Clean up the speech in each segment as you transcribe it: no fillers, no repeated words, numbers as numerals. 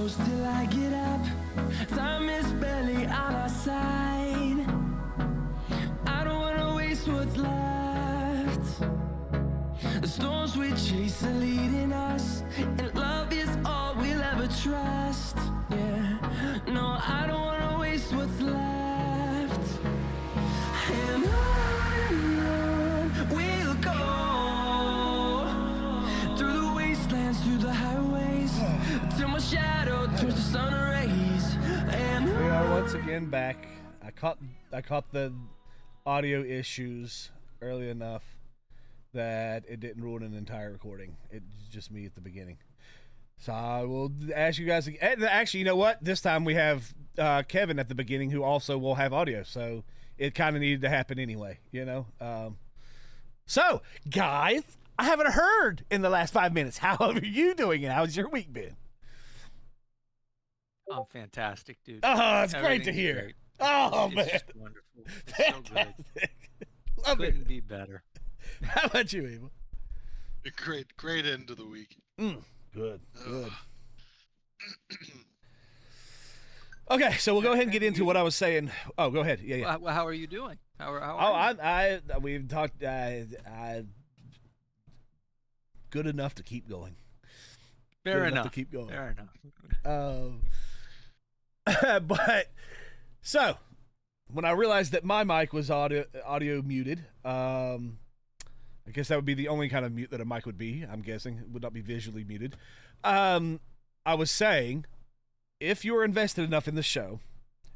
close till I get up. Time is barely on our side. I don't wanna waste what's left. The storms we chase are leading us, and love is all we'll ever trust. Yeah, no, I don't wanna waste what's left. And on we'll go, through the wastelands, through the highways, till my shadow turns to sun rays. And we are once again back. I caught the audio issues early enough that it didn't ruin an entire recording. It's just me at the beginning. So I will ask you guys again. Actually, you know what? This time we have Kevin at the beginning, who also will have audio. So it kind of needed to happen anyway, you know? So, guys, I haven't heard in the last 5 minutes. How are you doing and how's your week been? I'm fantastic, dude. Oh, it's great to hear. Great. Oh, man. It's just wonderful. It's so good. Love Couldn't it. be better. How about you, Abel? Great end of the week. Good. Okay, so we'll go ahead and get into what I was saying. Oh, go ahead. Yeah. Well, how are you doing? How are you? We've talked. Good enough to keep going. Fair Good enough. to keep going. Fair enough. But so when I realized that my mic was audio muted, I guess that would be the only kind of mute that a mic would be. I'm guessing it would not be visually muted. I was saying, if you are invested enough in the show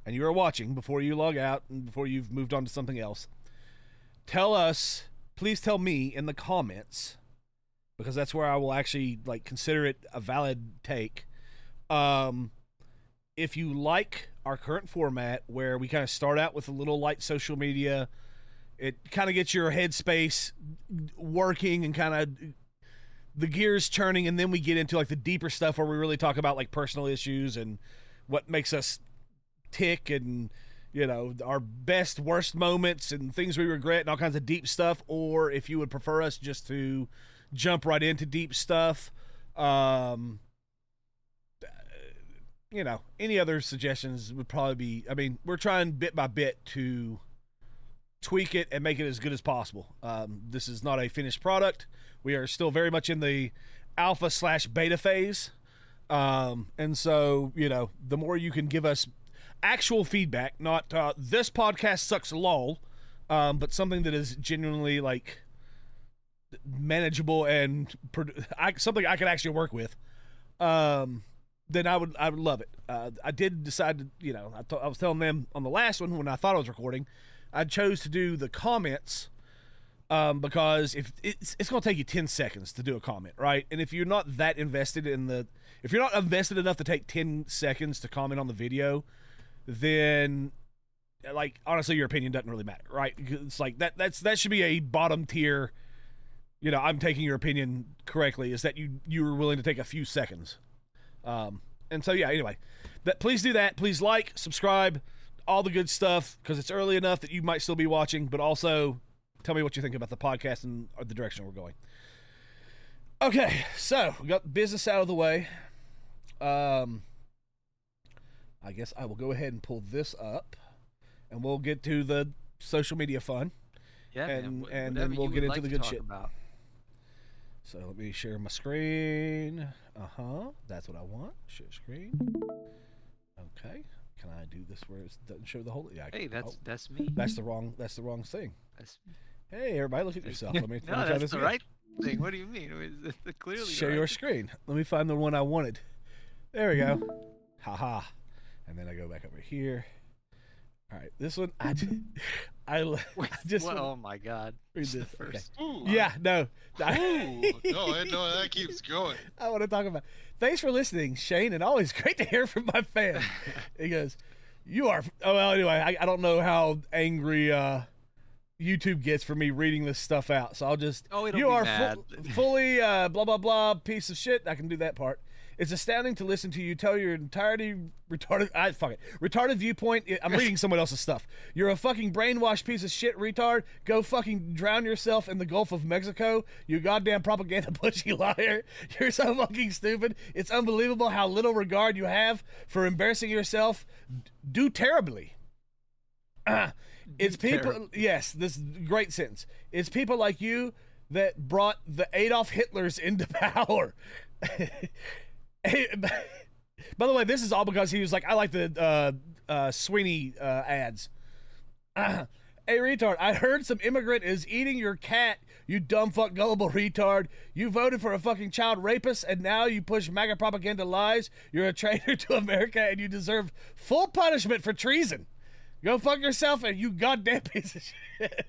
and you are watching before you log out and before you've moved on to something else, please tell me in the comments, because that's where I will actually consider it a valid take. If you like our current format where we kind of start out with a little light social media, it kind of gets your headspace working and kind of the gears churning, and then we get into the deeper stuff where we really talk about personal issues and what makes us tick, and our best worst moments and things we regret and all kinds of deep stuff. Or if you would prefer us just to jump right into deep stuff, any other suggestions would probably be, we're trying bit by bit to tweak it and make it as good as possible. This is not a finished product. We are still very much in the alpha/beta phase. And so, the more you can give us actual feedback, not this podcast sucks lol, but something that is genuinely manageable and something I can actually work with, then I would love it. I did decide to, I was telling them on the last one when I thought I was recording, I chose to do the comments because if it's going to take you 10 seconds to do a comment, right? And if you're not that invested if you're not invested enough to take 10 seconds to comment on the video, then honestly, your opinion doesn't really matter, right? It's that should be a bottom tier. I'm taking your opinion correctly, is that you were willing to take a few seconds. And so, yeah, anyway, please do that. Please subscribe, all the good stuff, because it's early enough that you might still be watching, but also tell me what you think about the podcast and the direction we're going. Okay, so we got business out of the way. I guess I will go ahead and pull this up, and we'll get to the social media fun. Yeah, and man, then we'll get into the good shit. About. So let me share my screen. That's what I want. Share screen. Okay. Can I do this where it doesn't show the whole? Yeah. Hey, that's me. That's the wrong thing. That's me. Hey, everybody, look at yourself. Let me No, try that's this the again. right thing. What do you mean? It's clearly Share right. your screen. Let me find the one I wanted. There we go. Haha. And then I go back over here. All right, this one I just Oh my God! read this. First. Okay. Ooh, Yeah, no. Ooh, I know that keeps going. I want to talk about. Thanks for listening, Shane, and always great to hear from my fan. He goes, "You are." Oh well. Anyway, I don't know how angry YouTube gets for me reading this stuff out, so I'll just. Oh, it'll you be are mad. fully blah blah blah piece of shit. I can do that part. It's astounding to listen to you tell your entirety retarded viewpoint. I'm reading someone else's stuff. You're a fucking brainwashed piece of shit retard. Go fucking drown yourself in the Gulf of Mexico. You goddamn propaganda pushy liar. You're so fucking stupid. It's unbelievable how little regard you have for embarrassing yourself. Do terribly. It's people. Yes, this is a great sentence. It's people like you that brought the Adolf Hitlers into power. By the way, this is all because he was like, I like the Sweeney ads. Hey, retard, I heard some immigrant is eating your cat, you dumb fuck gullible retard. You voted for a fucking child rapist, and now you push MAGA propaganda lies. You're a traitor to America, and you deserve full punishment for treason. Go fuck yourself, and you goddamn piece of shit.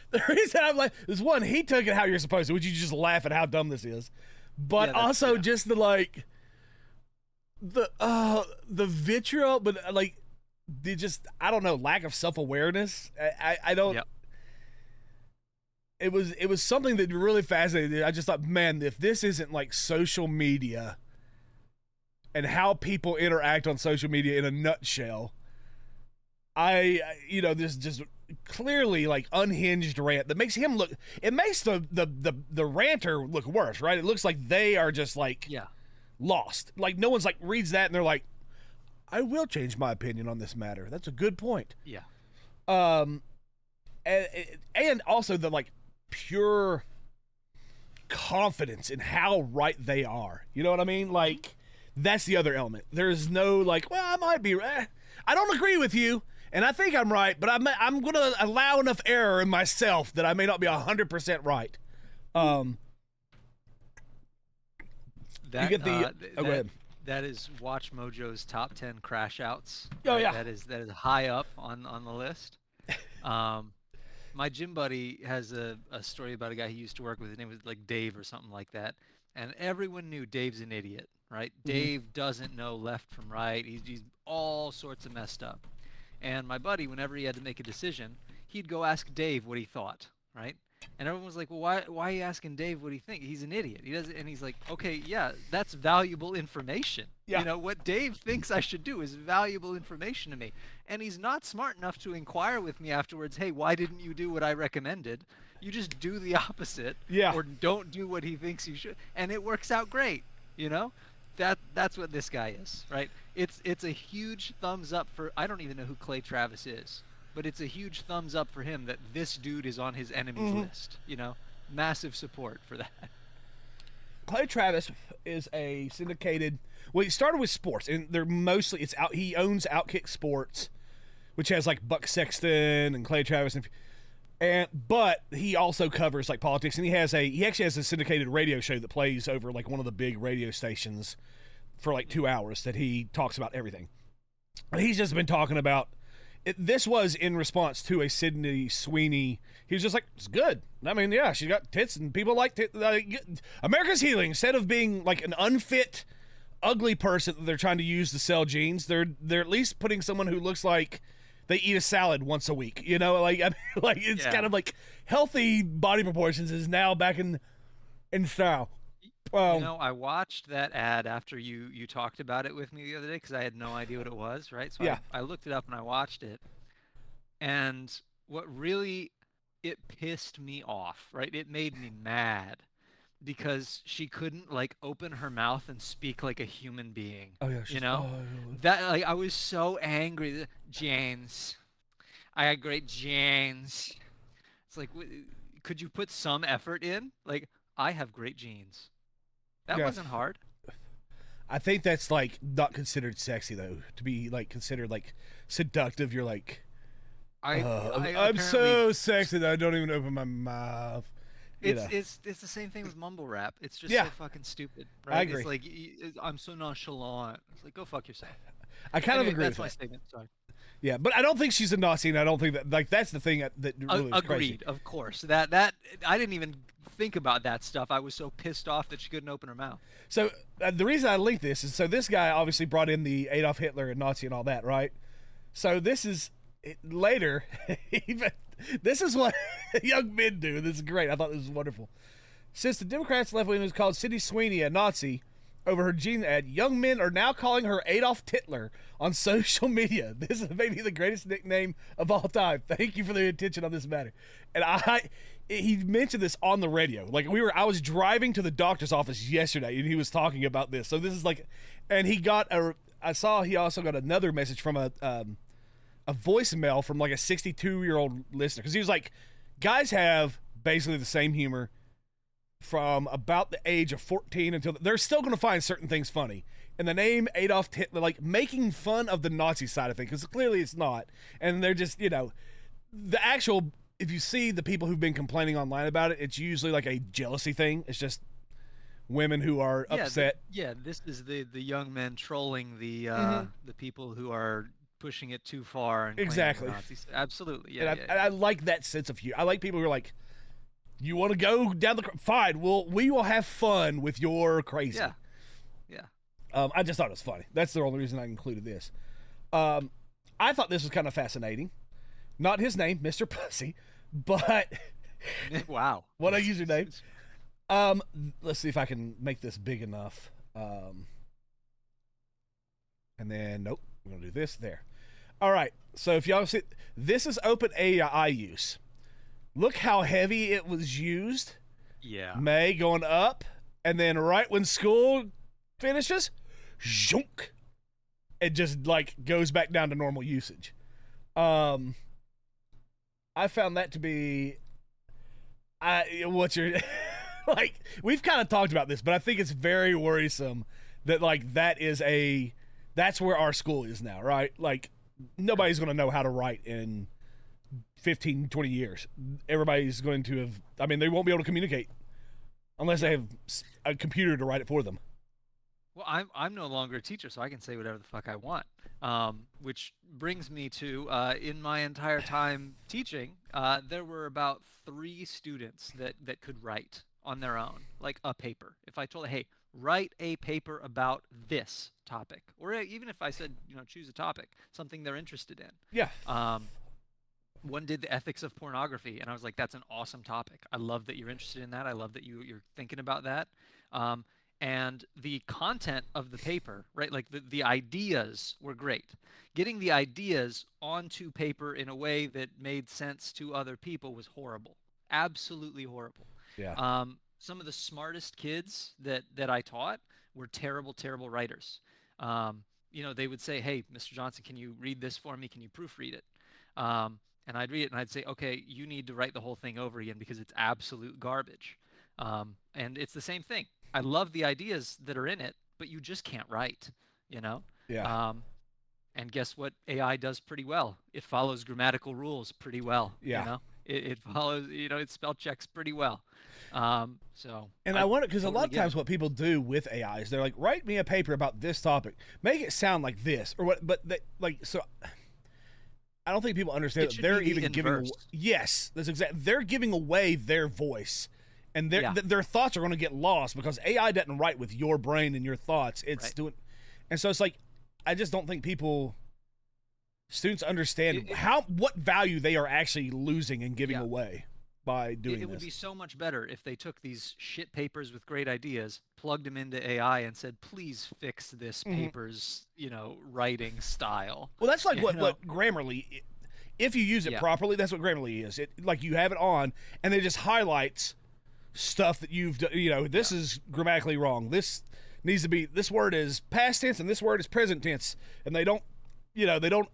The reason I'm like, is one, he took it how you're supposed to, which you just laugh at how dumb this is. But also just the like, the vitriol, but like, the just, I don't know, lack of self-awareness. I don't. Yep. It was something that really fascinated me. I just thought, man, if this isn't like social media and how people interact on social media in a nutshell, this just clearly like unhinged rant that makes him look, it makes the ranter look worse, right? It looks like they are just like lost. Like no one's like reads that and they're like, I will change my opinion on this matter. That's a good point. Yeah. And also the like pure confidence in how right they are. You know what I mean? Like that's the other element. There's no like, well, I might be right. I don't agree with you. And I think I'm right, but I'm going to allow enough error in myself that I may not be 100% right. You get the... go ahead. That is Watch Mojo's top 10 crash outs. Oh, yeah. That is high up on the list. My gym buddy has a story about a guy he used to work with. His name was like Dave or something like that. And everyone knew Dave's an idiot, right? Mm-hmm. Dave doesn't know left from right. He's all sorts of messed up. And my buddy, whenever he had to make a decision, he'd go ask Dave what he thought, right? And everyone was like, well, why are you asking Dave what he thinks? He's an idiot. He doesn't. And he's like, okay, yeah, that's valuable information. Yeah. You know, what Dave thinks I should do is valuable information to me. And he's not smart enough to inquire with me afterwards, hey, why didn't you do what I recommended? You just do the opposite or don't do what he thinks you should. And it works out great, you know? That's what this guy is, right? It's a huge thumbs up for, I don't even know who Clay Travis is, but it's a huge thumbs up for him that this dude is on his enemies list, you know? Massive support for that. Clay Travis is a syndicated, well, he started with sports, and they're mostly, he owns Outkick Sports, which has like Buck Sexton and Clay Travis, but he also covers like politics, and he actually has a syndicated radio show that plays over like one of the big radio stations for like 2 hours that he talks about everything. And he's just been talking about it. This was in response to a Sydney Sweeney. He was just like, it's good. I mean, yeah, she's got tits and people like tits. America's healing. Instead of being like an unfit, ugly person that they're trying to use to sell jeans, they're at least putting someone who looks like they eat a salad once a week, you know, like, I mean, like it's kind of like healthy body proportions is now back in style. I watched that ad after you talked about it with me the other day because I had no idea what it was, right? So I looked it up and I watched it. And what really, it pissed me off, right? It made me mad because she couldn't like open her mouth and speak like a human being. Oh yeah, you know that like I was so angry. Jeans, I had great jeans. It's like, could you put some effort in? Like, I have great jeans. That wasn't hard. I think that's like not considered sexy though. To be like considered like seductive, you're like, I'm so sexy that I don't even open my mouth. It's the same thing with mumble rap. It's just so fucking stupid, right? I agree. It's like I'm so nonchalant. It's like, go fuck yourself. I kind of agree. That's with my that. statement. Sorry. Yeah, but I don't think she's a Nazi, and I don't think that like that's the thing that really is agreed. crazy. Of course. That I didn't even think about that stuff. I was so pissed off that she couldn't open her mouth. So the reason I linked this is so this guy obviously brought in the Adolf Hitler and Nazi and all that, right? So this is later. This is what young men do. This is great. I thought this was wonderful. Since the Democrats' left wing was called Sydney Sweeney a Nazi, over her jean ad. Young men are now calling her Adolf Hitler on social media. This is maybe the greatest nickname of all time. Thank you for the attention on this matter. And he mentioned this on the radio. Like I was driving to the doctor's office yesterday, and he was talking about this. So this is like, and he also got another message from a voicemail from like a 62-year-old listener, because he was like, guys have basically the same humor from about the age of 14 until they're still going to find certain things funny. And the name Adolf Hitler, like making fun of the Nazi side of things, because clearly it's not. And they're just, the actual, if you see the people who've been complaining online about it, it's usually like a jealousy thing. It's just women who are upset. This is the young men trolling the people who are pushing it too far. And exactly. Nazis. Absolutely. And I like that sense of humor. I like people who are like, you want to go down fine. We will have fun with your crazy. Yeah. I just thought it was funny. That's the only reason I included this. I thought this was kind of fascinating. Not his name, Mr. Pussy, but wow, what a username. Let's see if I can make this big enough. And then nope, we're gonna do this there. All right. So if y'all see, this is OpenAI use. Look how heavy it was used. Yeah. May going up, and then right when school finishes, zhunk, it just like goes back down to normal usage. I found that to be, what's your, like, we've kind of talked about this, but I think it's very worrisome that like that's where our school is now, right? Like nobody's going to know how to write in 15, 20 years. Everybody's going to have, they won't be able to communicate unless they have a computer to write it for them. Well, I'm no longer a teacher, so I can say whatever the fuck I want. Which brings me to, in my entire time teaching, there were about 3 students that could write on their own, like a paper. If I told, hey, write a paper about this topic, or even if I said, choose a topic, something they're interested in. Yeah. One did the ethics of pornography, and I was like, that's an awesome topic. I love that you're interested in that. I love that you're thinking about that. And the content of the paper, right, like the ideas were great. Getting the ideas onto paper in a way that made sense to other people was horrible. Absolutely horrible. Yeah. Some of the smartest kids that I taught were terrible, terrible writers. They would say, hey, Mr. Johnson, can you read this for me? Can you proofread it? And I'd read it and I'd say, okay, you need to write the whole thing over again because it's absolute garbage. And it's the same thing. I love the ideas that are in it, but you just can't write, Yeah. And guess what AI does pretty well? It follows grammatical rules pretty well. Yeah. It follows, it spell checks pretty well. And I wonder, because a lot of times what people do with AI is they're like, write me a paper about this topic, make it sound like this or what, but so I don't think people understand that they're even giving. Yes, that's exactly. They're giving away their voice, and their thoughts are going to get lost because AI doesn't write with your brain and your thoughts. It's doing, and so it's like, I just don't think students understand what value they are actually losing and giving away by doing this. It would be so much better if they took these shit papers with great ideas, plugged them into AI, and said, please fix this paper's, writing style. Well, that's like what Grammarly, if you use it properly, that's what Grammarly is. It like you have it on, and it just highlights stuff that you've done. This is grammatically wrong. This needs to be, this word is past tense and this word is present tense, and they don't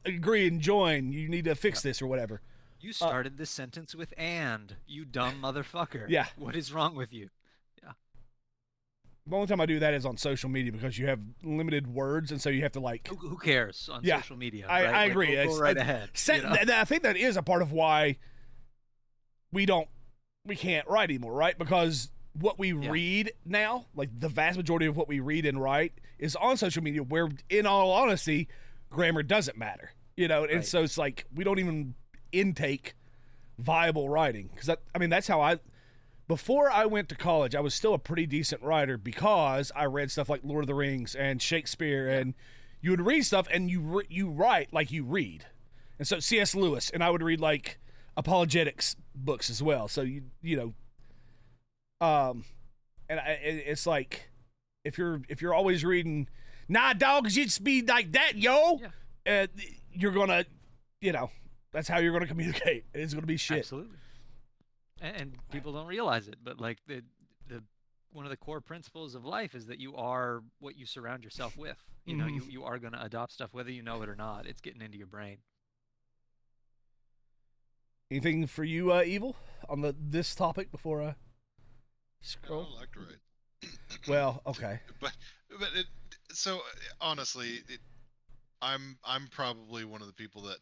agree and join. You need to fix this or whatever. You started this sentence with "and," you dumb motherfucker. Yeah. What is wrong with you? Yeah. The only time I do that is on social media because you have limited words, and so you have to like. Who cares on social media? I right? agree. Go right ahead. I think that is a part of why we can't write anymore, right? Because what we read now, like the vast majority of what we read and write, is on social media. Where, in all honesty, grammar doesn't matter. And so it's like we don't even intake viable writing, because that's how before I went to college, I was still a pretty decent writer because I read stuff like Lord of the Rings and Shakespeare, and you would read stuff and you write like you read, and so C.S. Lewis, and I would read like apologetics books as well. So it's like if you're always reading, nah, dogs just be like that, yo, you're gonna, that's how you're gonna communicate. It's gonna be shit. Absolutely. And people don't realize it, but like the one of the core principles of life is that you are what you surround yourself with. You know, you are going to adopt stuff whether you know it or not. It's getting into your brain. Anything for you, Evil, on this topic before I scroll? I like to write. Well, okay. But so honestly, I'm probably one of the people that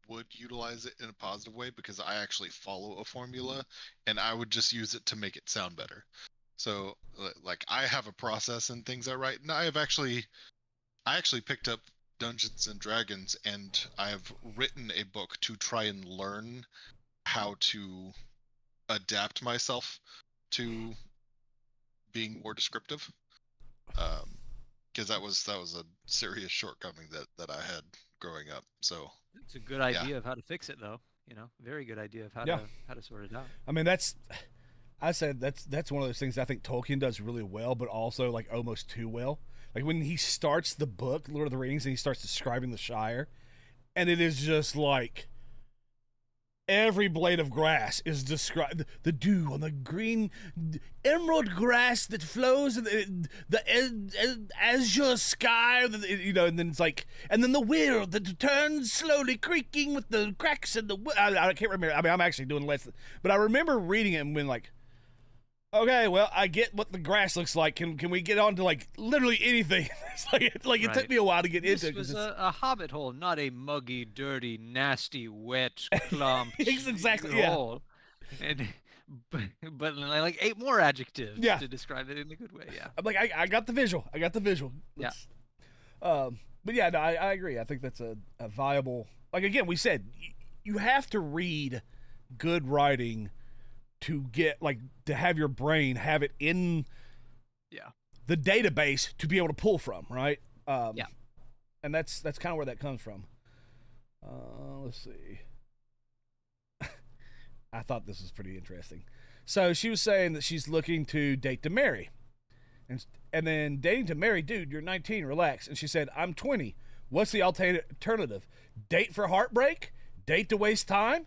would utilize it in a positive way because I actually follow a formula and I would just use it to make it sound better. So like I have a process and things I write, and I actually picked up Dungeons and Dragons and I have written a book to try and learn how to adapt myself to being more descriptive. Because that was a serious shortcoming that I had growing up. So It's a good idea of how to fix it, though. You know, very good idea of how to sort it out. I mean, that's one of those things I think Tolkien does really well, but also like almost too well. Like when he starts the book, Lord of the Rings, and he starts describing the Shire, and it is just like every blade of grass is described. The dew on the green emerald grass that flows in the azure sky, and then it's like, and then the wheel that turns slowly, creaking with the cracks in the. I can't remember. I mean, I'm actually doing less, but I remember reading it and being like, okay, well, I get what the grass looks like. Can we get on to like literally anything? It's like it took me a while to get into it. This was a hobbit hole, not a muggy, dirty, nasty, wet, clumped exactly, hole. And but like 8 more adjectives to describe it in a good way. Yeah. I'm like, I got the visual. Yeah. But yeah, no, I agree. I think that's a viable. Like again, we said you have to read good writing to get to have your brain have it in the database to be able to pull from, right? And that's kind of where that comes from. Let's see. I thought this was pretty interesting. So she was saying that she's looking to date to marry. And then dating to marry, dude, you're 19, relax. And she said, I'm 20. What's the alternative? Date for heartbreak? Date to waste time?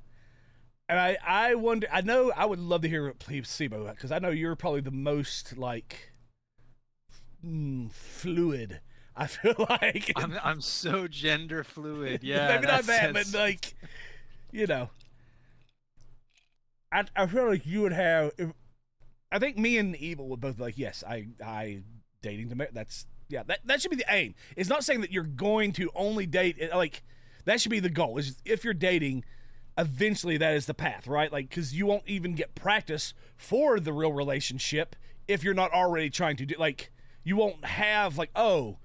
And I wonder, I know I would love to hear what Placebo, because I know you're probably the most fluid. I feel like I'm so gender fluid. Yeah, maybe not that, but like, I feel like you would have. I think me and Evil would both be like, yes, I dating to marry. That should be the aim. It's not saying that you're going to only date. Like that should be the goal. Is if you're dating. Eventually that is the path, right? Like, because you won't even get practice for the real relationship if you're not already trying to do, like, you won't have like, oh,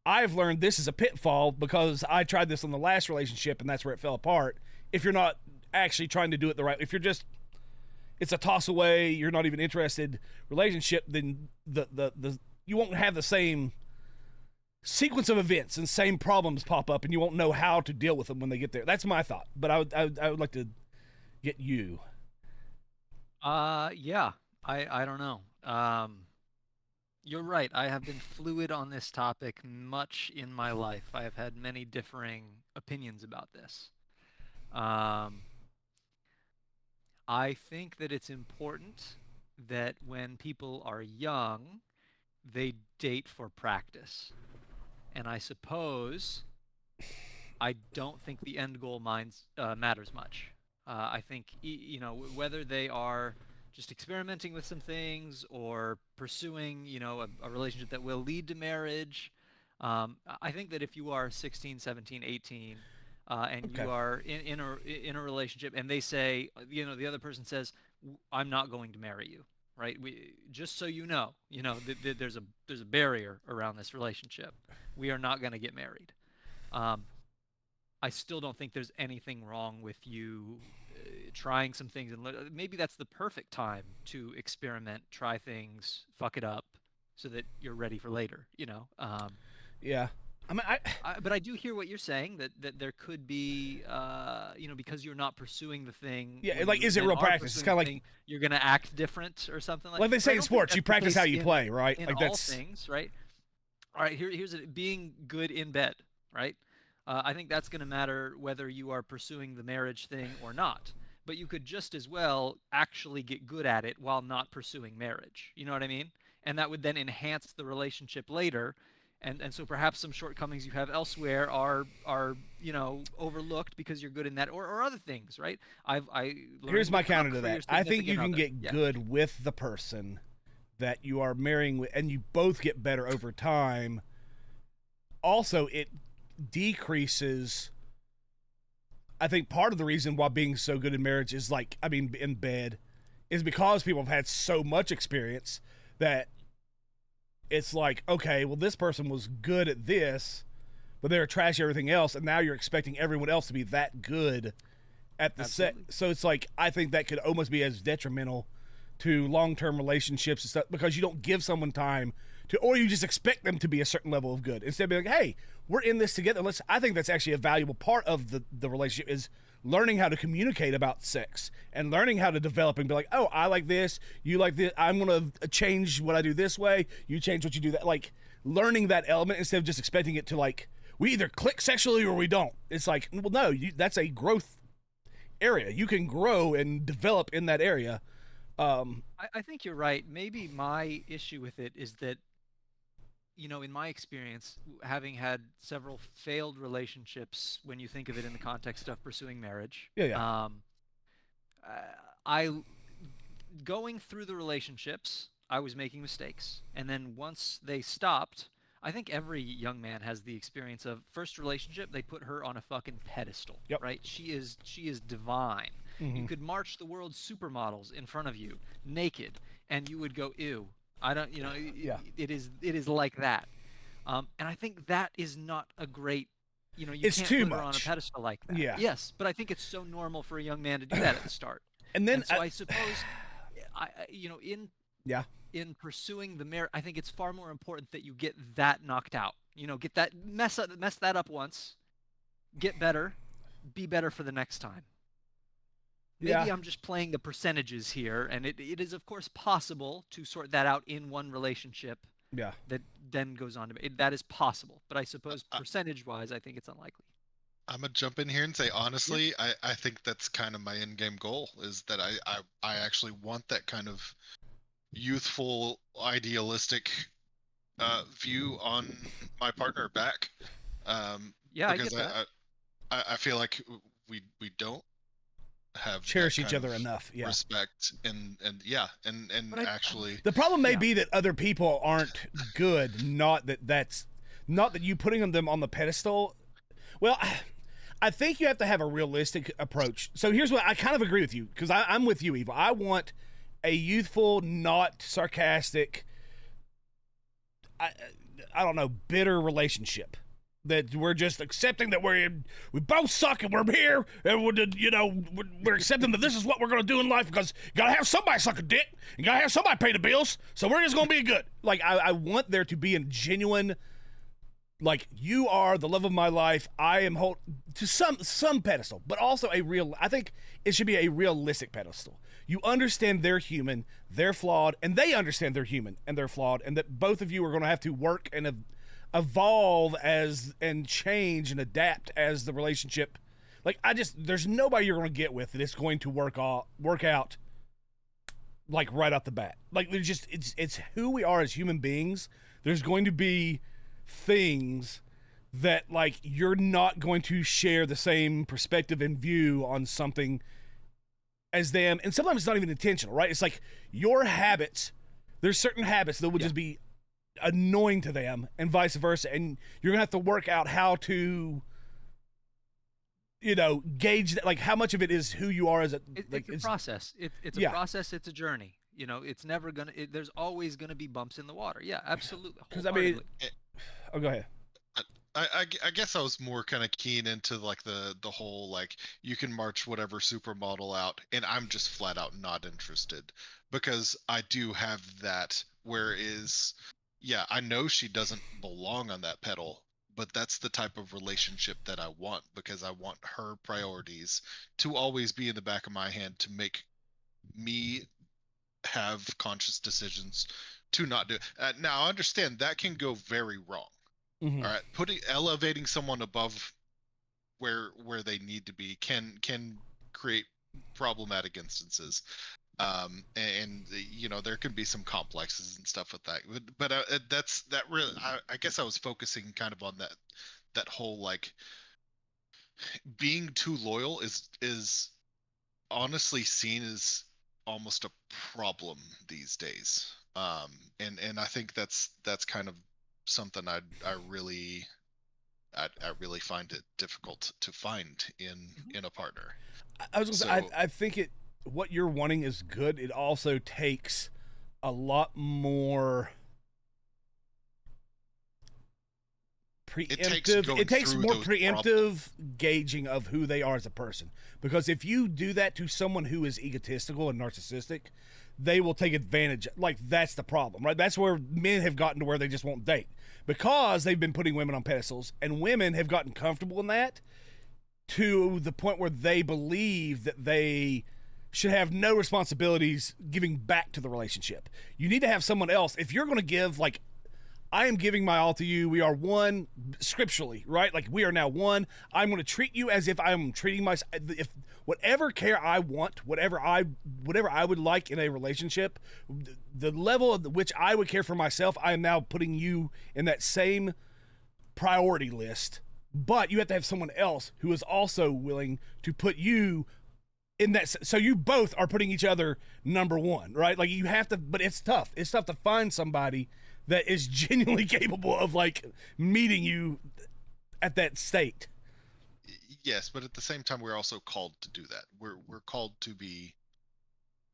I've learned this is a pitfall because I tried this on the last relationship and that's where it fell apart. If you're not actually trying to do it the right, if you're just, it's a toss away, you're not even interested relationship, then the you won't have the same sequence of events and same problems pop up and you won't know how to deal with them when they get there. That's my thought, but I would like to get you. Yeah, I don't know. You're right. I have been fluid on this topic much in my life. I have had many differing opinions about this. I think that it's important that when people are young, they date for practice. And I suppose I don't think the end goal matters much. I think, whether they are just experimenting with some things or pursuing, a relationship that will lead to marriage. I think that if you are 16, 17, 18, and you are in a relationship and they say, the other person says, I'm not going to marry you. Right. Just so you know, there's a barrier around this relationship. We are not going to get married. I still don't think there's anything wrong with you trying some things, and maybe that's the perfect time to experiment, try things, fuck it up, so that you're ready for later. Yeah. I mean, But I do hear what you're saying, that there could be, because you're not pursuing the thing. yeah, When like, you is it then real are practice? It's pursuing kind the of thing, you're gonna act different or something like. like they But I say in don't think sports, you that's the practice how case you play, right? in Like all that's things, right? All right, here's it. Being good in bed, right? I think that's going to matter whether you are pursuing the marriage thing or not. But you could just as well actually get good at it while not pursuing marriage. You know what I mean? And that would then enhance the relationship later. And so perhaps some shortcomings you have elsewhere are overlooked because you're good in that, or other things, right? I here's learning my to counter cook to for your that. I think you significant can other. get Yeah. good with the person that you are marrying with, and you both get better over time. Also, it decreases. I think part of the reason why being so good in marriage is like, I mean, in bed, is because people have had so much experience that it's like, okay, well, this person was good at this, but they were trash at everything else, and now you're expecting everyone else to be that good at the set. Absolutely. So it's like, I think that could almost be as detrimental to long-term relationships and stuff, because you don't give someone time to, or you just expect them to be a certain level of good instead of being like, hey, we're in this together. I think that's actually a valuable part of the relationship, is learning how to communicate about sex and learning how to develop and be like, oh, I like this, you like this, I'm going to change what I do this way, you change what you do that. Like, learning that element instead of just expecting it to, like, we either click sexually or we don't. It's like, well, no, that's a growth area. You can grow and develop in that area. I think you're right. Maybe my issue with it is that, in my experience, having had several failed relationships, when you think of it in the context of pursuing marriage, Yeah, yeah. uh, I going through the relationships, I was making mistakes, and then once they stopped, I think every young man has the experience of first relationship. They put her on a fucking pedestal, Yep. right? She is divine. You Mm-hmm. could march the world's supermodels in front of you naked, and you would go, ew. I don't, Yeah. it is like that. And I think that is not a great, you It's can't too put her on a much. pedestal like that. Yeah. Yes, but I think it's so normal for a young man to do that at the start. And then, And so I suppose, in yeah. pursuing the merit, I think it's far more important that you get that knocked out. Get that mess that up once, get better, be better for the next time. Yeah. Maybe I'm just playing the percentages here, and it is of course possible to sort that out in one relationship Yeah. that then goes on to that is possible. But I suppose I, percentage wise, I think it's unlikely. I'm gonna jump in here and say Yeah. honestly, I think that's kind of my end game goal, is that I actually want that kind of youthful, idealistic view on my partner back, Yeah, I because get that. I feel like we don't have that Cherish each kind of other enough. Yeah. respect, and yeah, and But actually, The problem may yeah. be that other people aren't good, not that you putting them on the pedestal. Well, I think you have to have a realistic approach. So here's what I kind of agree with you, because I'm with you, Eva. I want a youthful, not sarcastic, I, I don't know, bitter relationship. That we're just accepting that we both suck and we're here and we're accepting that this is what we're gonna do in life, because you gotta have somebody suck a dick, you gotta have somebody pay the bills, so we're just gonna be good. Like, I want there to be a genuine, like, you are the love of my life. I am hold to some pedestal, but also a real. I think it should be a realistic pedestal. You understand they're human, they're flawed, and they understand they're human and they're flawed, and that both of you are going to have to work and evolve and change and adapt as the relationship. Like, there's nobody you're going to get with that it's going to work out like right off the bat. Like, there's just it's who we are as human beings. There's going to be things that, like, you're not going to share the same perspective and view on something as them, and sometimes it's not even intentional, right? It's like your habits. There's certain habits that would just be annoying to them, and vice versa, and you're gonna have to work out how to, gauge that, like, how much of it is who you are as a, like, It's a process. It's a yeah. process. It's a journey. It's never gonna. There's always gonna be bumps in the water. Yeah, absolutely. Because I mean, Wholeheartedly. oh, go ahead. I guess I was more kind of keen into like the whole, like, you can march whatever supermodel out, and I'm just flat out not interested, because I do have that, whereas, yeah, I know she doesn't belong on that pedal, but that's the type of relationship that I want, because I want her priorities to always be in the back of my hand to make me have conscious decisions to not do it. Now, I understand that can go very wrong. Mhm. All right, elevating someone above where they need to be can create problematic instances. And you know, there can be some complexes and stuff with that, but that's that really, I guess I was focusing kind of on that whole, like, being too loyal is honestly seen as almost a problem these days. And I think that's kind of something I really find it difficult to find in a partner. I was gonna say, So I think what you're wanting is good. It also takes a lot more preemptive. going It takes through more those preemptive gauging of who they are as a person. Because if you do that to someone who is egotistical and narcissistic, they will take advantage. Like, that's the problem, right? That's where men have gotten to where they just won't date because they've been putting women on pedestals, and women have gotten comfortable in that to the point where they believe that they should have no responsibilities giving back to the relationship. You need to have someone else. If you're going to give, like, I am giving my all to you. We are one scripturally, right? Like, we are now one. I'm going to treat you as if I'm treating myself. If whatever care I want, whatever I would like in a relationship, the level of which I would care for myself, I am now putting you in that same priority list. But you have to have someone else who is also willing to put you in that, so you both are putting each other number one, right? Like, you have to, but it's tough. It's tough to find somebody that is genuinely capable of, like, meeting you at that state. yes, but at the same time, we're also called to do that. We're called to be,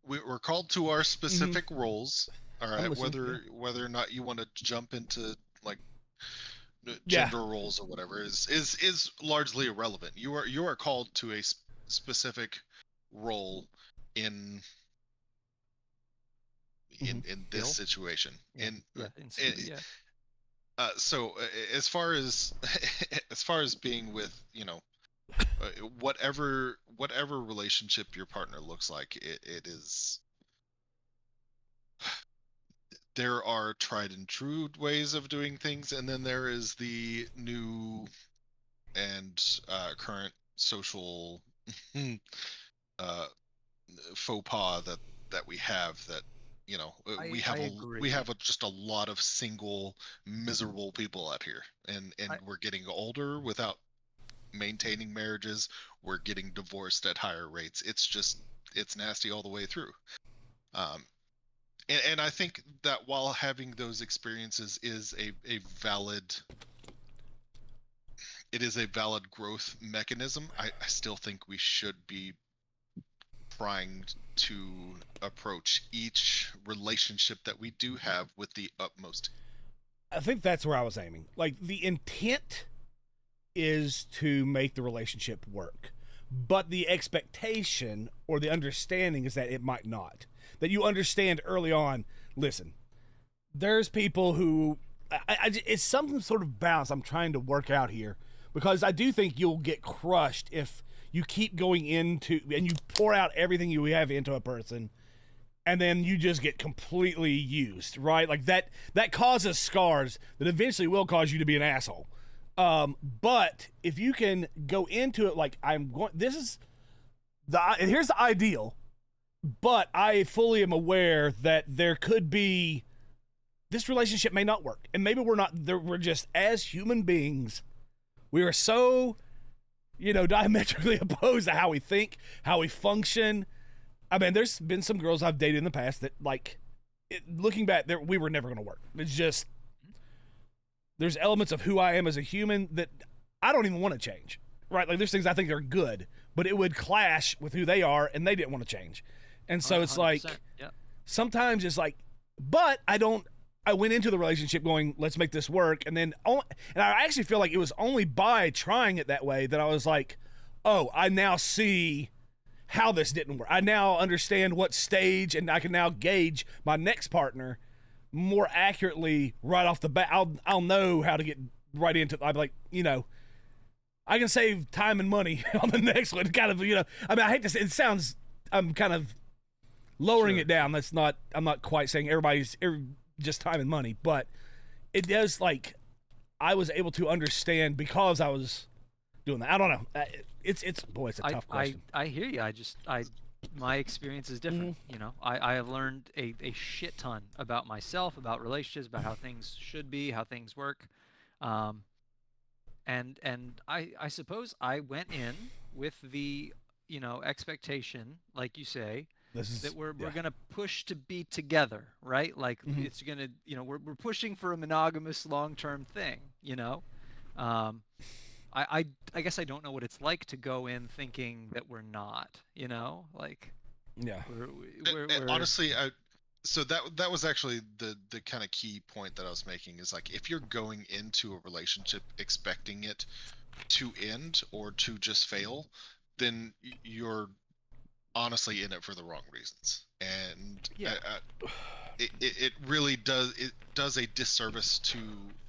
we're called to our specific roles. All I'm right, listening, whether or not you want to jump into, like, Yeah. gender roles or whatever is largely irrelevant. You are called to a specific role in in this Bill? situation. Yeah. And Yeah. Yeah. so as far as as far as being with, whatever relationship your partner looks like, it is, there are tried and true ways of doing things, and then there is the new and current social uh, faux pas that we have, that, I we agree. have just a lot of single miserable people out here, and I we're getting older without maintaining marriages. We're getting divorced at higher rates. It's nasty all the way through. um and I think that while having those experiences is a valid, it is a valid growth mechanism, I still think we should be trying to approach each relationship that we do have with the utmost. I think that's where I was aiming. Like, the intent is to make the relationship work, but the expectation or the understanding is that it might not. That you understand early on, listen, there's people who, it's some sort of balance I'm trying to work out here, because I do think you'll get crushed if you keep going into and you pour out everything you have into a person, and then you just get completely used, right? Like, that causes scars that eventually will cause you to be an asshole. But if you can go into it like, this is and here's the ideal, but I fully am aware that there could be, this relationship may not work, and maybe we're not there. We're just, as human beings, we are so, diametrically opposed to how we think, how we function. I mean, there's been some girls I've dated in the past that, like, looking back, we were never going to work. It's just, there's elements of who I am as a human that I don't even want to change, right? Like, there's things I think are good, but it would clash with who they are, and they didn't want to change. And so it's like, 100%. Yeah. sometimes it's like, but I went into the relationship going, let's make this work. And then, and I actually feel like it was only by trying it that way that I was like, oh, I now see how this didn't work. I now understand what stage, and I can now gauge my next partner more accurately right off the bat. I'll know how to get right into. I'm like, I can save time and money on the next one. Kind of, I mean, I hate to say it sounds. I'm kind of lowering it down. That's not. I'm not quite saying everybody's just time and money, but it does like. I was able to understand because I was doing that. I don't know. It's a tough question. I hear you. My experience is different. I have learned a shit ton about myself, about relationships, about how things should be, how things work. And I suppose I went in with the, expectation, like you say, that we're gonna push to be together, right? Like it's gonna, we're pushing for a monogamous long-term thing, I guess I don't know what it's like to go in thinking that we're not, like we're honestly, so that was actually the kind of key point that I was making is like if you're going into a relationship expecting it to end or to just fail, then you're honestly in it for the wrong reasons, and it really does a disservice to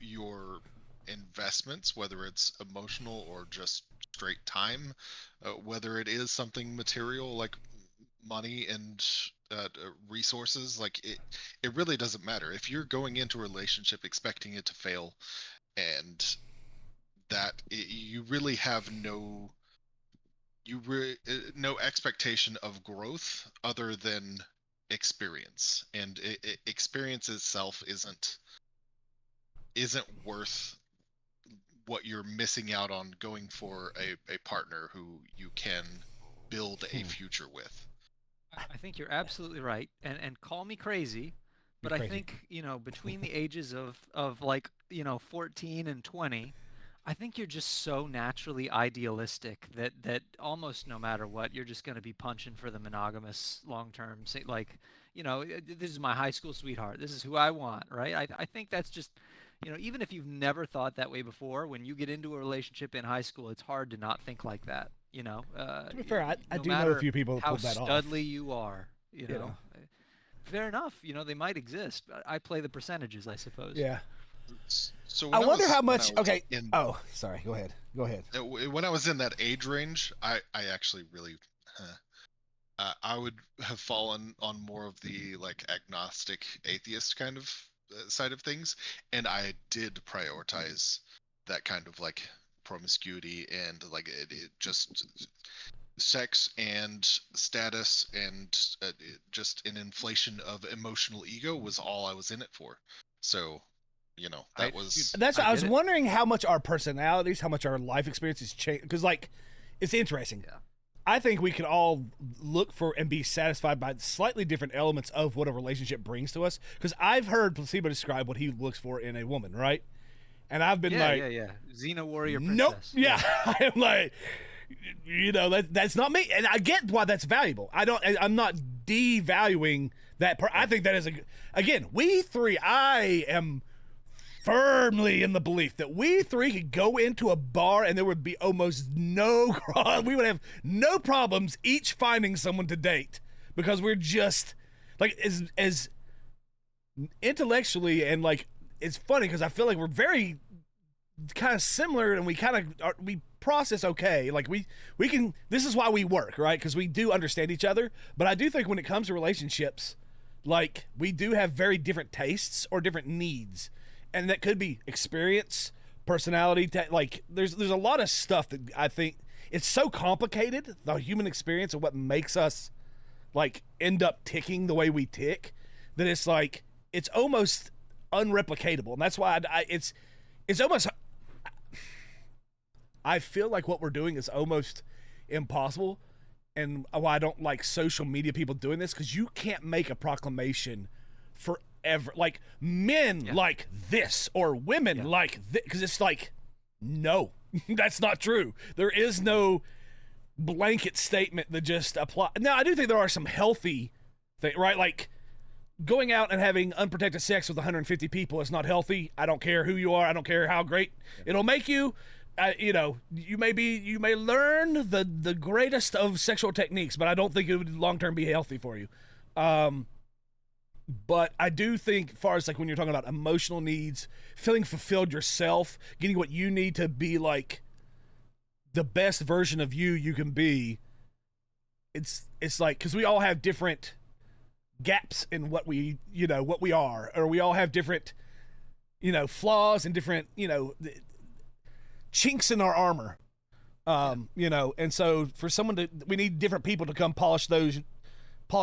your investments, whether it's emotional or just straight time, whether it is something material like money and resources. Like it really doesn't matter if you're going into a relationship expecting it to fail, and you really have no expectation of growth other than experience, and experience itself isn't worth what you're missing out on going for a partner who you can build a future with. I think you're absolutely right, and call me crazy, but I think between the ages of like 14 and 20, I think you're just so naturally idealistic that almost no matter what, you're just going to be punching for the monogamous long term. Like, this is my high school sweetheart. This is who I want, right? I think that's just, even if you've never thought that way before, when you get into a relationship in high school, it's hard to not think like that. To be fair, I no do know a matter few people that how pulled that off. studly you are, fair enough. They might exist. I play the percentages, I suppose. Yeah. So I wonder how much. Okay. Sorry. Go ahead. When I was in that age range, I actually really, I would have fallen on more of the like agnostic atheist kind of side of things, and I did prioritize that kind of like promiscuity and like it just sex and status and just an inflation of emotional ego was all I was in it for. So that was. That's. I was wondering how much our personalities, how much our life experiences change. Because like, it's interesting. Yeah. I think we could all look for and be satisfied by slightly different elements of what a relationship brings to us. Because I've heard Placebo describe what he looks for in a woman, right? And I've been like, Xena warrior princess. Nope. Yeah. I am like, that's not me, and I get why that's valuable. I'm not devaluing that. I think that is again, we three. I am firmly in the belief that we three could go into a bar and there would be almost we would have no problems each finding someone to date because we're just like as intellectually and like it's funny because I feel like we're very kind of similar and we process okay. Like we can, this is why we work, right? Because we do understand each other. But I do think when it comes to relationships, like we do have very different tastes or different needs. And that could be experience, personality. Like there's a lot of stuff that I think it's so complicated, the human experience and what makes us like end up ticking the way we tick, that it's like it's almost unreplicatable. And that's why it's almost, I feel like what we're doing is almost impossible, and why I don't like social media people doing this, because you can't make a proclamation forever. Like men like this or women like this, because it's like, no, that's not true. There is no blanket statement that just apply. Now, I do think there are some healthy things, right? Like going out and having unprotected sex with 150 people is not healthy. I don't care who you are. I don't care how great it'll make you. You may learn the greatest of sexual techniques, but I don't think it would long term be healthy for you. But I do think, as far as like when you're talking about emotional needs, feeling fulfilled yourself, getting what you need to be like the best version of you can be, it's like, because we all have different gaps in what we are, or we all have different flaws and different chinks in our armor, and so for we need different people to come polish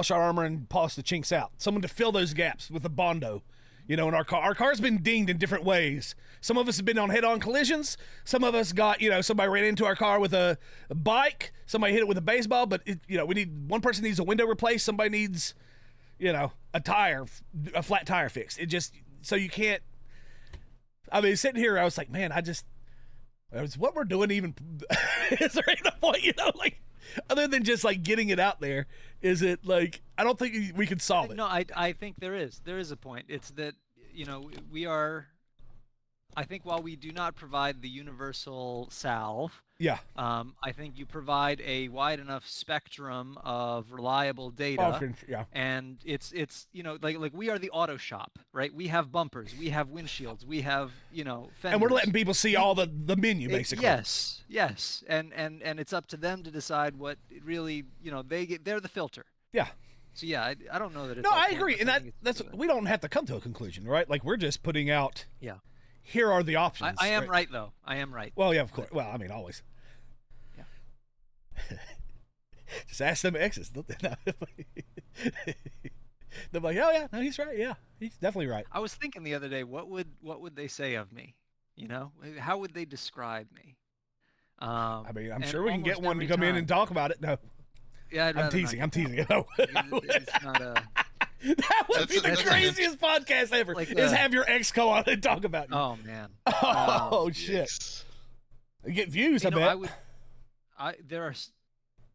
our armor and polish the chinks out, someone to fill those gaps with a Bondo. In our car's been dinged in different ways. Some of us have been on head-on collisions. Some of us got, somebody ran into our car with a bike. Somebody hit it with a baseball. But one person needs a window replaced. Somebody needs, a flat tire fixed. It just, so you can't. I mean, sitting here, I was like, man, is what we're doing even? Is there any point, like, other than just like getting it out there? Is it like, I don't think we can solve it. No, I think there is a point. It's that, we are, I think while we do not provide the universal salve, yeah, I think you provide a wide enough spectrum of reliable data. Yeah. And it's like we are the auto shop, right? We have bumpers, we have windshields, we have fenders. And we're letting people see all the menu, basically. Yes, and it's up to them to decide what really, they're the filter. Yeah. So yeah, I don't know that it's. No, I agree, and that's we don't have to come to a conclusion, right? Like, we're just putting out. Yeah. Here are the options. I am right, though. I am right. Well, yeah, of course. Well, I mean, always. Yeah. Just ask them exes. They're like, oh yeah, no, he's right. Yeah, he's definitely right. I was thinking the other day, what would they say of me? How would they describe me? I mean, I'm sure we can get one to come in and talk about it. No. Yeah, I'm teasing. No. It's not a. That would be the craziest podcast ever. Is have your ex come on and talk about you. Oh man. Oh shit. Get views. I bet.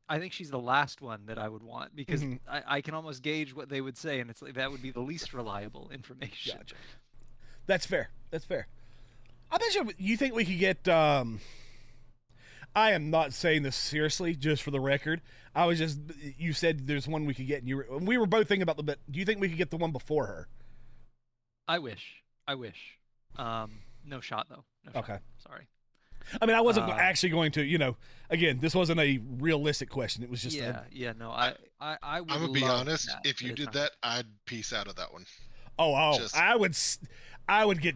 I think she's the last one that I would want, because I can almost gauge what they would say, and it's like that would be the least reliable information. Gotcha. That's fair. I bet you think we could get. I am not saying this seriously, just for the record. You said there's one we could get, and we were both thinking about but do you think we could get the one before her? I wish. No shot, though. No shot. Okay. Sorry. I mean, I wasn't actually going to, again, this wasn't a realistic question. It was just no. I would. I'm gonna be honest. If you did that, I'd peace out of that one. I would get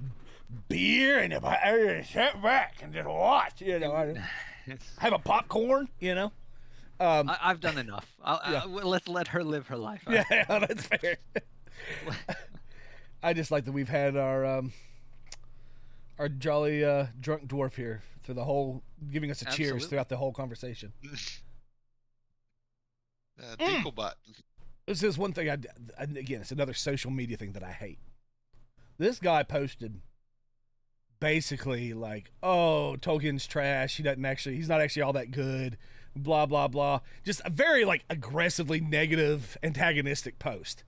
beer and if I sit back and just watch, have a popcorn, I've done enough. Let's let her live her life. Yeah, that's fair. I just like that we've had our jolly drunk dwarf here through the whole, giving us a cheers throughout the whole conversation. Dinklebot. This is one thing again, it's another social media thing that I hate. This guy posted basically like, oh, Tolkien's trash. He's not actually all that good. Blah, blah, blah. Just a very like aggressively negative, antagonistic post.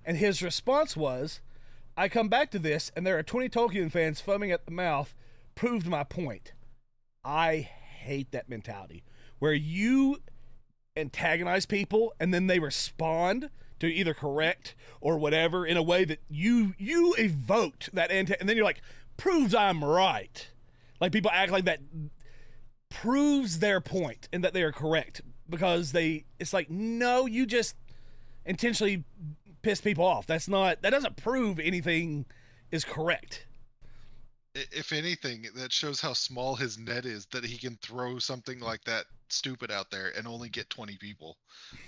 And his response was, I come back to this and there are 20 Tolkien fans foaming at the mouth, proved my point. I hate that mentality where you antagonize people and then they respond to either correct or whatever in a way that you evoked that and then you're like, proves I'm right. Like, people act like that proves their point and that they are correct because it's like, no, you just intentionally piss people off. That doesn't prove anything is correct. If anything, that shows how small his net is, that he can throw something like that stupid out there and only get 20 people.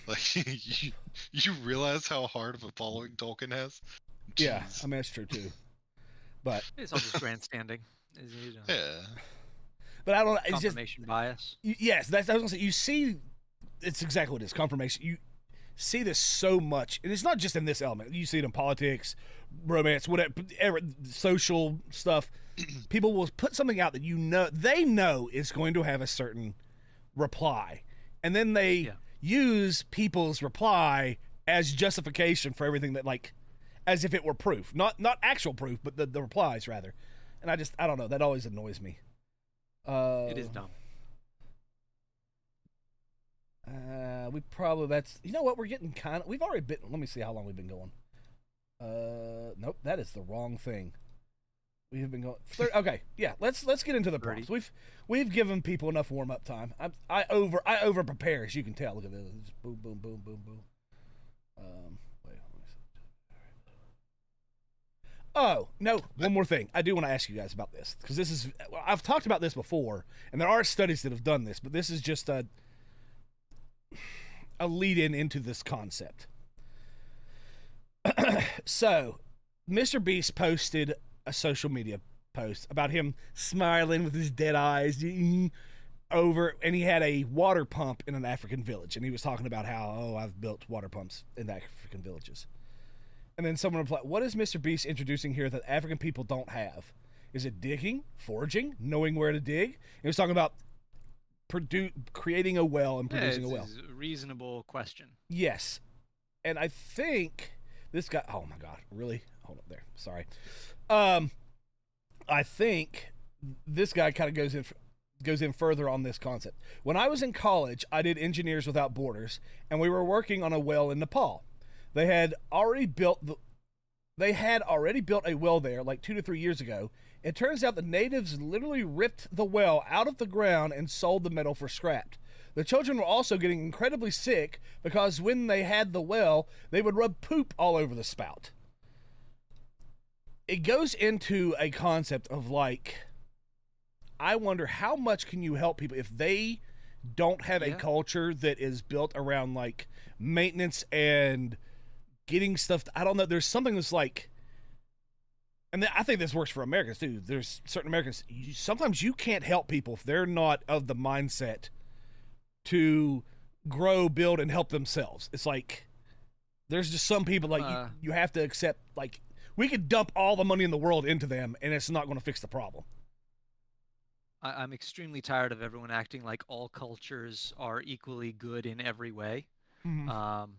Like, you realize how hard of a following Tolkien has? Jeez. Yeah, I mean, that's true too. But it's all just grandstanding. Yeah. But I don't know. It's confirmation bias. Yes, I was gonna say, you see, it's exactly what it is. Confirmation. You see this so much, and it's not just in this element. You see it in politics, romance, whatever, social stuff. People will put something out that they know is going to have a certain reply, and then they use people's reply as justification for everything that, like, as if it were proof, not actual proof, but the replies rather. And I don't know. That always annoys me. It is dumb. We're getting we've already been, let me see how long we've been going. Nope, that is the wrong thing. We have been going. Okay, yeah. Let's get into the 30. prompts. We've given people enough warm up time. I over prepare, as you can tell. Look at this. Just boom, boom, boom, boom, boom. Wait. Oh no! One more thing. I do want to ask you guys about this because this is. I've talked about this before, and there are studies that have done this, but this is just a lead in into this concept. So, Mr. Beast posted a social media post about him smiling with his dead eyes over, and he had a water pump in an African village, and he was talking about how, I've built water pumps in African villages. And then someone replied, what is Mr. Beast introducing here that African people don't have? Is it digging, foraging, knowing where to dig? And he was talking about creating a well and producing a well. It's a reasonable question. Yes. And I think this guy, oh my God, really? Hold up there. Sorry. I think this guy kind of goes in further on this concept. When I was in college, I did Engineers Without Borders, and we were working on a well in Nepal. They had already built a well there like 2 to 3 years ago. It turns out the natives literally ripped the well out of the ground and sold the metal for scrap. The children were also getting incredibly sick because when they had the well, they would rub poop all over the spout. It goes into a concept of like, I wonder how much can you help people if they don't have a culture that is built around like maintenance and getting stuff. I don't know. There's something that's like, and I think this works for Americans too. There's certain Americans, sometimes you can't help people if they're not of the mindset to grow, build, and help themselves. It's like, there's just some people like you have to accept, like, we could dump all the money in the world into them and it's not going to fix the problem. I'm extremely tired of everyone acting like all cultures are equally good in every way. Mm-hmm.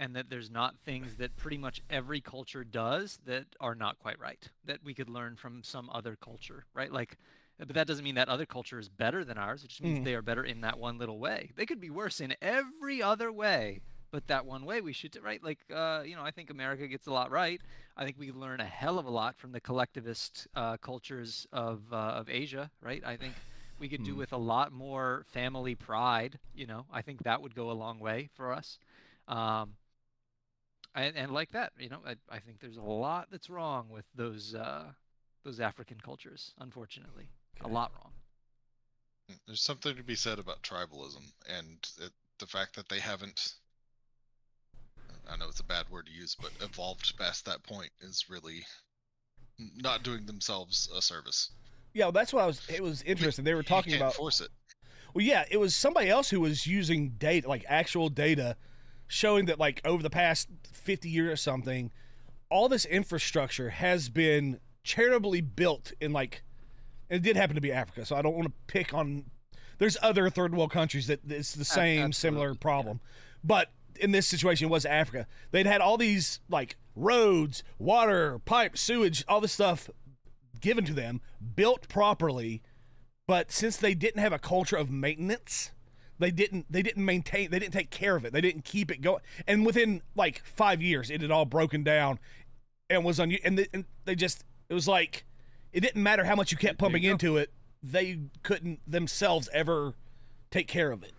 And that there's not things that pretty much every culture does that are not quite right, that we could learn from some other culture, right? Like, but that doesn't mean that other culture is better than ours. It just means they are better in that one little way. They could be worse in every other way, but that one way we should, right? Like, I think America gets a lot right. I think we learn a hell of a lot from the collectivist cultures of Asia, right? I think we could do with a lot more family pride. I think that would go a long way for us. And like that, I think there's a lot that's wrong with those African cultures, unfortunately. Okay. A lot wrong. There's something to be said about tribalism and the fact that they haven't. I know it's a bad word to use, but evolved past that point is really not doing themselves a service. Yeah, that's what it was interesting. They were talking you can't about. Force it. Well, yeah, it was somebody else who was using data, like actual data, showing that like over the past 50 years or something, all this infrastructure has been charitably built in like, and it did happen to be Africa, so I don't want to pick on. There's other third world countries that it's the same similar problem, but in this situation it was Africa. They'd had all these like roads, water, pipes, sewage, all this stuff given to them, built properly, but since they didn't have a culture of maintenance, they didn't maintain, they didn't take care of it, they didn't keep it going, and within like 5 years it had all broken down and was on you, and they just, it was like, it didn't matter how much you kept pumping into it, they couldn't themselves ever take care of it.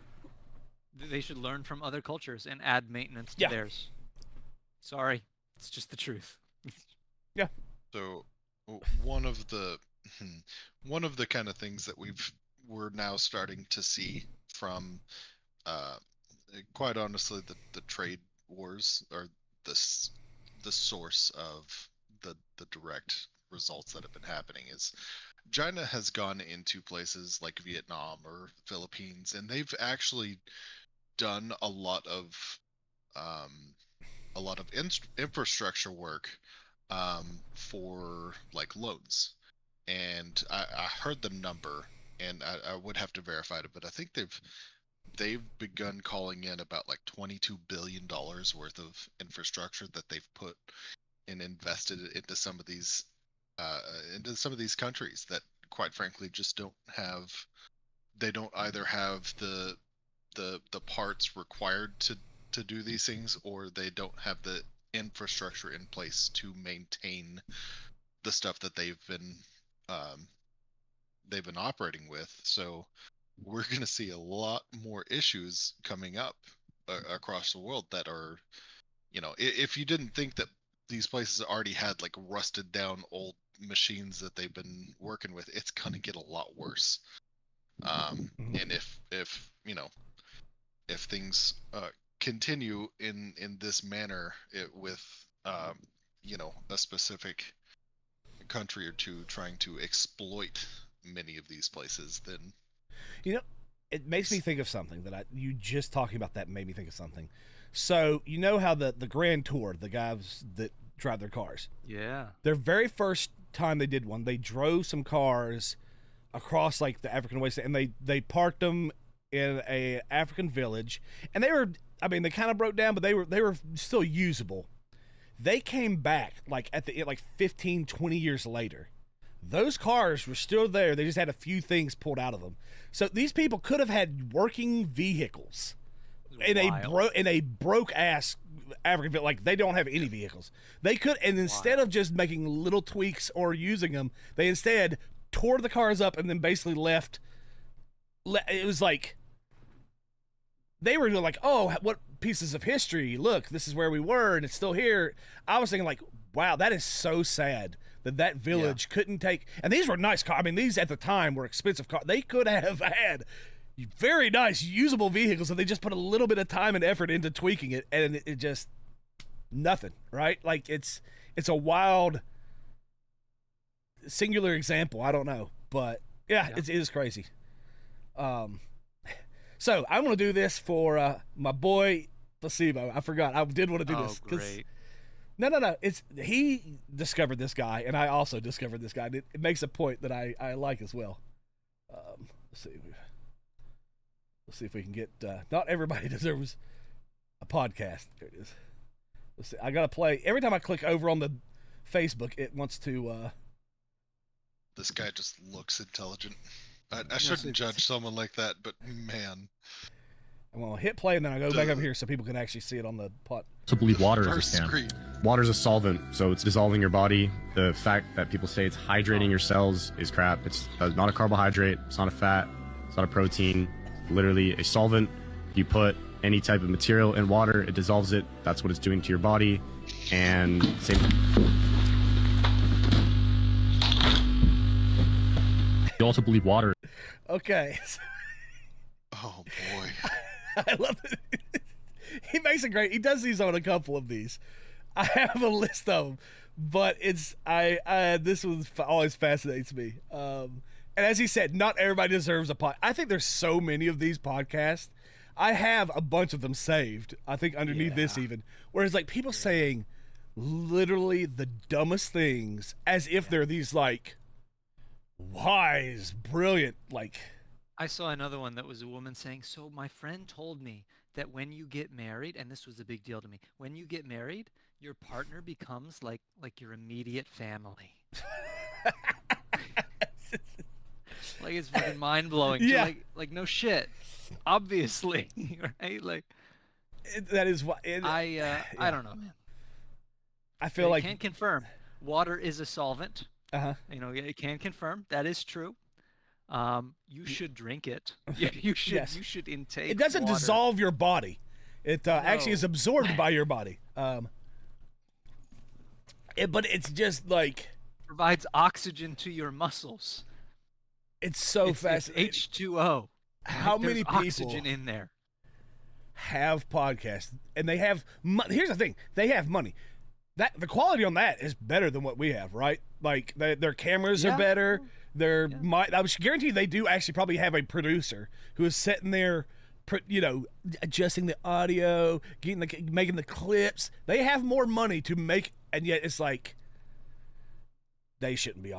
They should learn from other cultures and add maintenance to theirs. Sorry, it's just the truth. Yeah. So one of the kind of things that we're now starting to see from quite honestly the trade wars are the source of the direct results that have been happening is China has gone into places like Vietnam or Philippines, and they've actually done a lot of infrastructure work for like loans. And I heard the number, and I would have to verify it, but I think they've begun calling in about like $22 billion worth of infrastructure that they've put and invested into some of these countries that quite frankly just don't have. They don't either have the parts required to do these things, or they don't have infrastructure in place to maintain the stuff that um, they've been operating with. So we're going to see a lot more issues coming up across the world that are, if you didn't think that these places already had like rusted down old machines that they've been working with, it's going to get a lot worse. And if things continue in this manner, with a specific country or two trying to exploit many of these places, then You know, it makes me think of something you just talking about that made me think of something. So you know how the Grand Tour, the guys that drive their cars, Yeah. their very first time they did one, they drove some cars across like the African wasteland, and they parked them in a African village, and they kind of broke down, but they were still usable. They came back like at the like 15, 20 years later. Those cars were still there. They just had a few things pulled out of them. So these people could have had working vehicles in a broke ass African village. Like, they don't have any vehicles. They could, and instead of just making little tweaks or using them, they instead tore the cars up and then basically left. It was like they were like, oh, what pieces of history? Look, this is where we were, and it's still here. I was thinking like, wow, that is so sad that village couldn't take. And these were nice cars. I mean, these at the time were expensive cars. They could have had very nice usable vehicles if they just put a little bit of time and effort into tweaking it, and it just nothing, right? Like, it's a wild singular example. I don't know, but yeah. It is crazy. So I'm going to do this for my boy Placebo. I forgot. I did want to do this. Great. No. He discovered this guy, and I also discovered this guy. And it makes a point that I like as well. Let's see if we can get. Not everybody deserves a podcast. There it is. Let's see. I got to play. Every time I click over on the Facebook, it wants to. This guy just looks intelligent. I shouldn't judge someone like that, but man. I'm going to hit play, and then I go back over here so people can actually see it on the pot. To believe water is a scam. Water is a solvent, so it's dissolving your body. The fact that people say it's hydrating your cells is crap. It's not a carbohydrate. It's not a fat. It's not a protein. It's literally a solvent. You put any type of material in water, it dissolves it. That's what it's doing to your body. And same. You also believe water. Okay. Oh boy. I love it. He makes it great. He does these on a couple of these. I have a list of them, but this one always fascinates me. And as he said, not everybody deserves a pod. I think there's so many of these podcasts. I have a bunch of them saved. I think underneath this even, where it's like people saying literally the dumbest things as if they're these like wise, brilliant, like. I saw another one that was a woman saying, so my friend told me that when you get married, and this was a big deal to me, when you get married, your partner becomes like your immediate family. Like, it's fucking mind-blowing. Yeah. Like no shit. Obviously, right? Like, that is what I don't know, man. I feel like can confirm water is a solvent. Uh-huh. It can confirm that is true. You should drink it. You should. Yes. You should intake. It doesn't water. dissolve your body. It actually is absorbed by your body. But it's just like provides oxygen to your muscles. It's so fascinating. It's H2O. How many people oxygen in there have podcasts, and they have here's the thing, they have money. That the quality on that is better than what we have, right? Like their cameras are better. I was guaranteed they do actually probably have a producer who is sitting there, adjusting the audio, making the clips. They have more money to make, and yet it's like they shouldn't be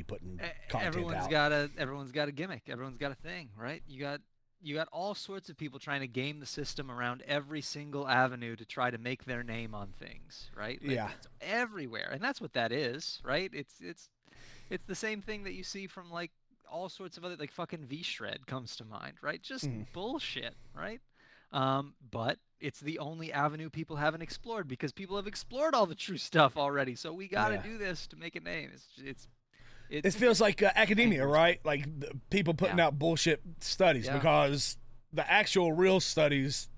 putting content everyone's out. Everyone's got a gimmick. Everyone's got a thing, right? You got all sorts of people trying to game the system around every single avenue to try to make their name on things, right? Like, it's everywhere, and that's what that is, right? It's the same thing that you see from like all sorts of other, like fucking V-Shred comes to mind, right? Just bullshit, right? But it's the only avenue people haven't explored because people have explored all the true stuff already. So we got to do this to make a name. It feels like academia, right? Like people putting out bullshit studies because the actual real studies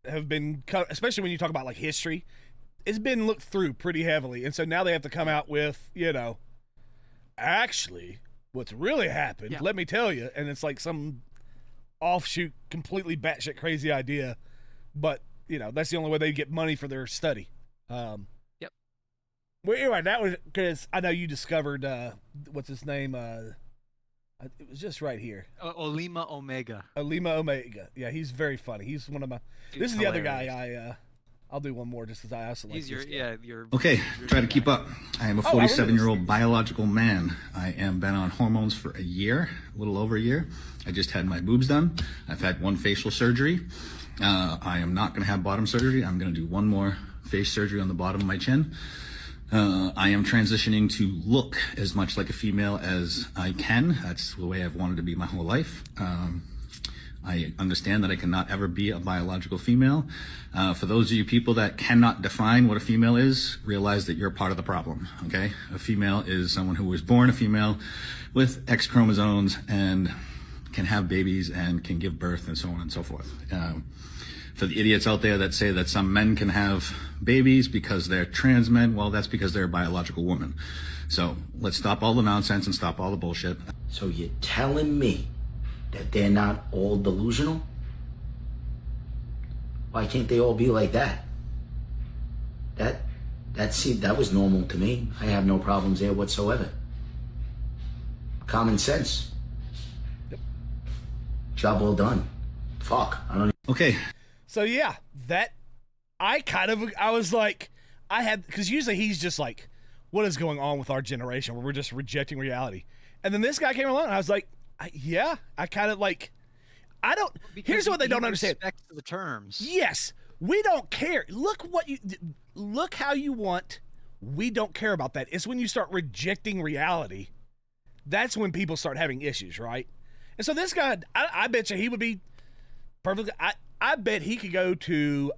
have been, especially when you talk about like history, it's been looked through pretty heavily. And so now they have to come out with, actually what's really happened, let me tell you. And it's like some offshoot, completely batshit crazy idea. But, that's the only way they get money for their study. Well, anyway, that was because I know you discovered, what's his name? It was just right here. Olima Omega. Olima Omega. Yeah, he's very funny. He's one of my. This is the other guy. I'll do one more just because I also like He's this guy. Okay, try to keep up. I am a 47-year-old biological man. I am been on hormones for a year, a little over a year. I just had my boobs done. I've had one facial surgery. I am not going to have bottom surgery. I'm going to do one more face surgery on the bottom of my chin. I am transitioning to look as much like a female as I can. That's the way I've wanted to be my whole life. I understand that I cannot ever be a biological female. For those of you people that cannot define what a female is, realize that you're part of the problem, okay? A female is someone who was born a female with X chromosomes and can have babies and can give birth and so on and so forth. For the idiots out there that say that some men can have babies because they're trans men, well, that's because they're a biological woman. So let's stop all the nonsense and stop all the bullshit. So you're telling me that they're not all delusional? Why can't they all be like that? That was normal to me. I have no problems there whatsoever. Common sense. Yep. Job well done. Fuck. I don't. Okay. So yeah, I was like, because usually he's just like, what is going on with our generation where we're just rejecting reality? And then this guy came along and I was like, I kind of like, here's what they don't understand. Respect the terms. Yes, we don't care. Look how you want. We don't care about that. It's when you start rejecting reality. That's when people start having issues, right? And so this guy, I bet you he would be perfectly, I bet he could go to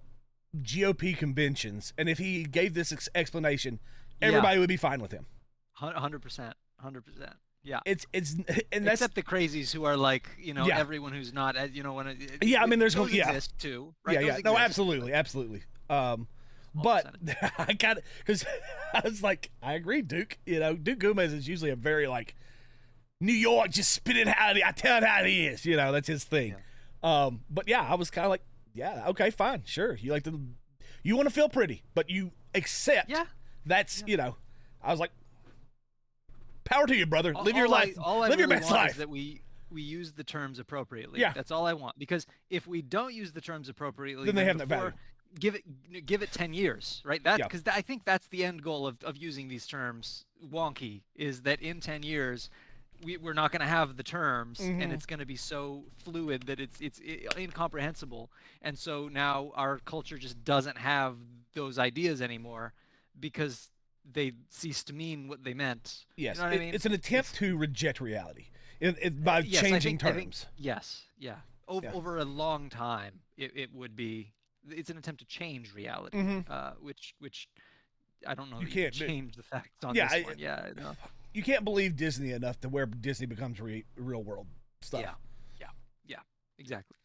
GOP conventions, and if he gave this explanation, everybody would be fine with him. 100%. Yeah. It's and that's except the crazies who are like, everyone who's not, when I mean, there's those exist too, right? Yeah. No, absolutely. But I got it because I was like, I agree, Duke. Duke Gomez is usually a very like New York, just spit it how I tell it how it is. That's his thing. Yeah. But yeah, I was kind of like, yeah, okay, fine, sure. You want to feel pretty, but you accept. Yeah. That's I was like, power to you, brother. Live your life. All I Live your really best want life. is that we use the terms appropriately. Yeah. That's all I want. Because if we don't use the terms appropriately, then they have no value. Give it 10 years, right? Because I think that's the end goal of using these terms wonky, is that in 10 years we're not going to have the terms, and it's going to be so fluid that it's incomprehensible. And so now our culture just doesn't have those ideas anymore because they cease to mean what they meant. Yes, you know what I mean? It's an attempt to reject reality by changing terms. Over a long time, it would be. It's an attempt to change reality, which I don't know. You can't change the facts on this one. Yeah, I know. You can't believe Disney enough to where Disney becomes real world stuff. Yeah, exactly.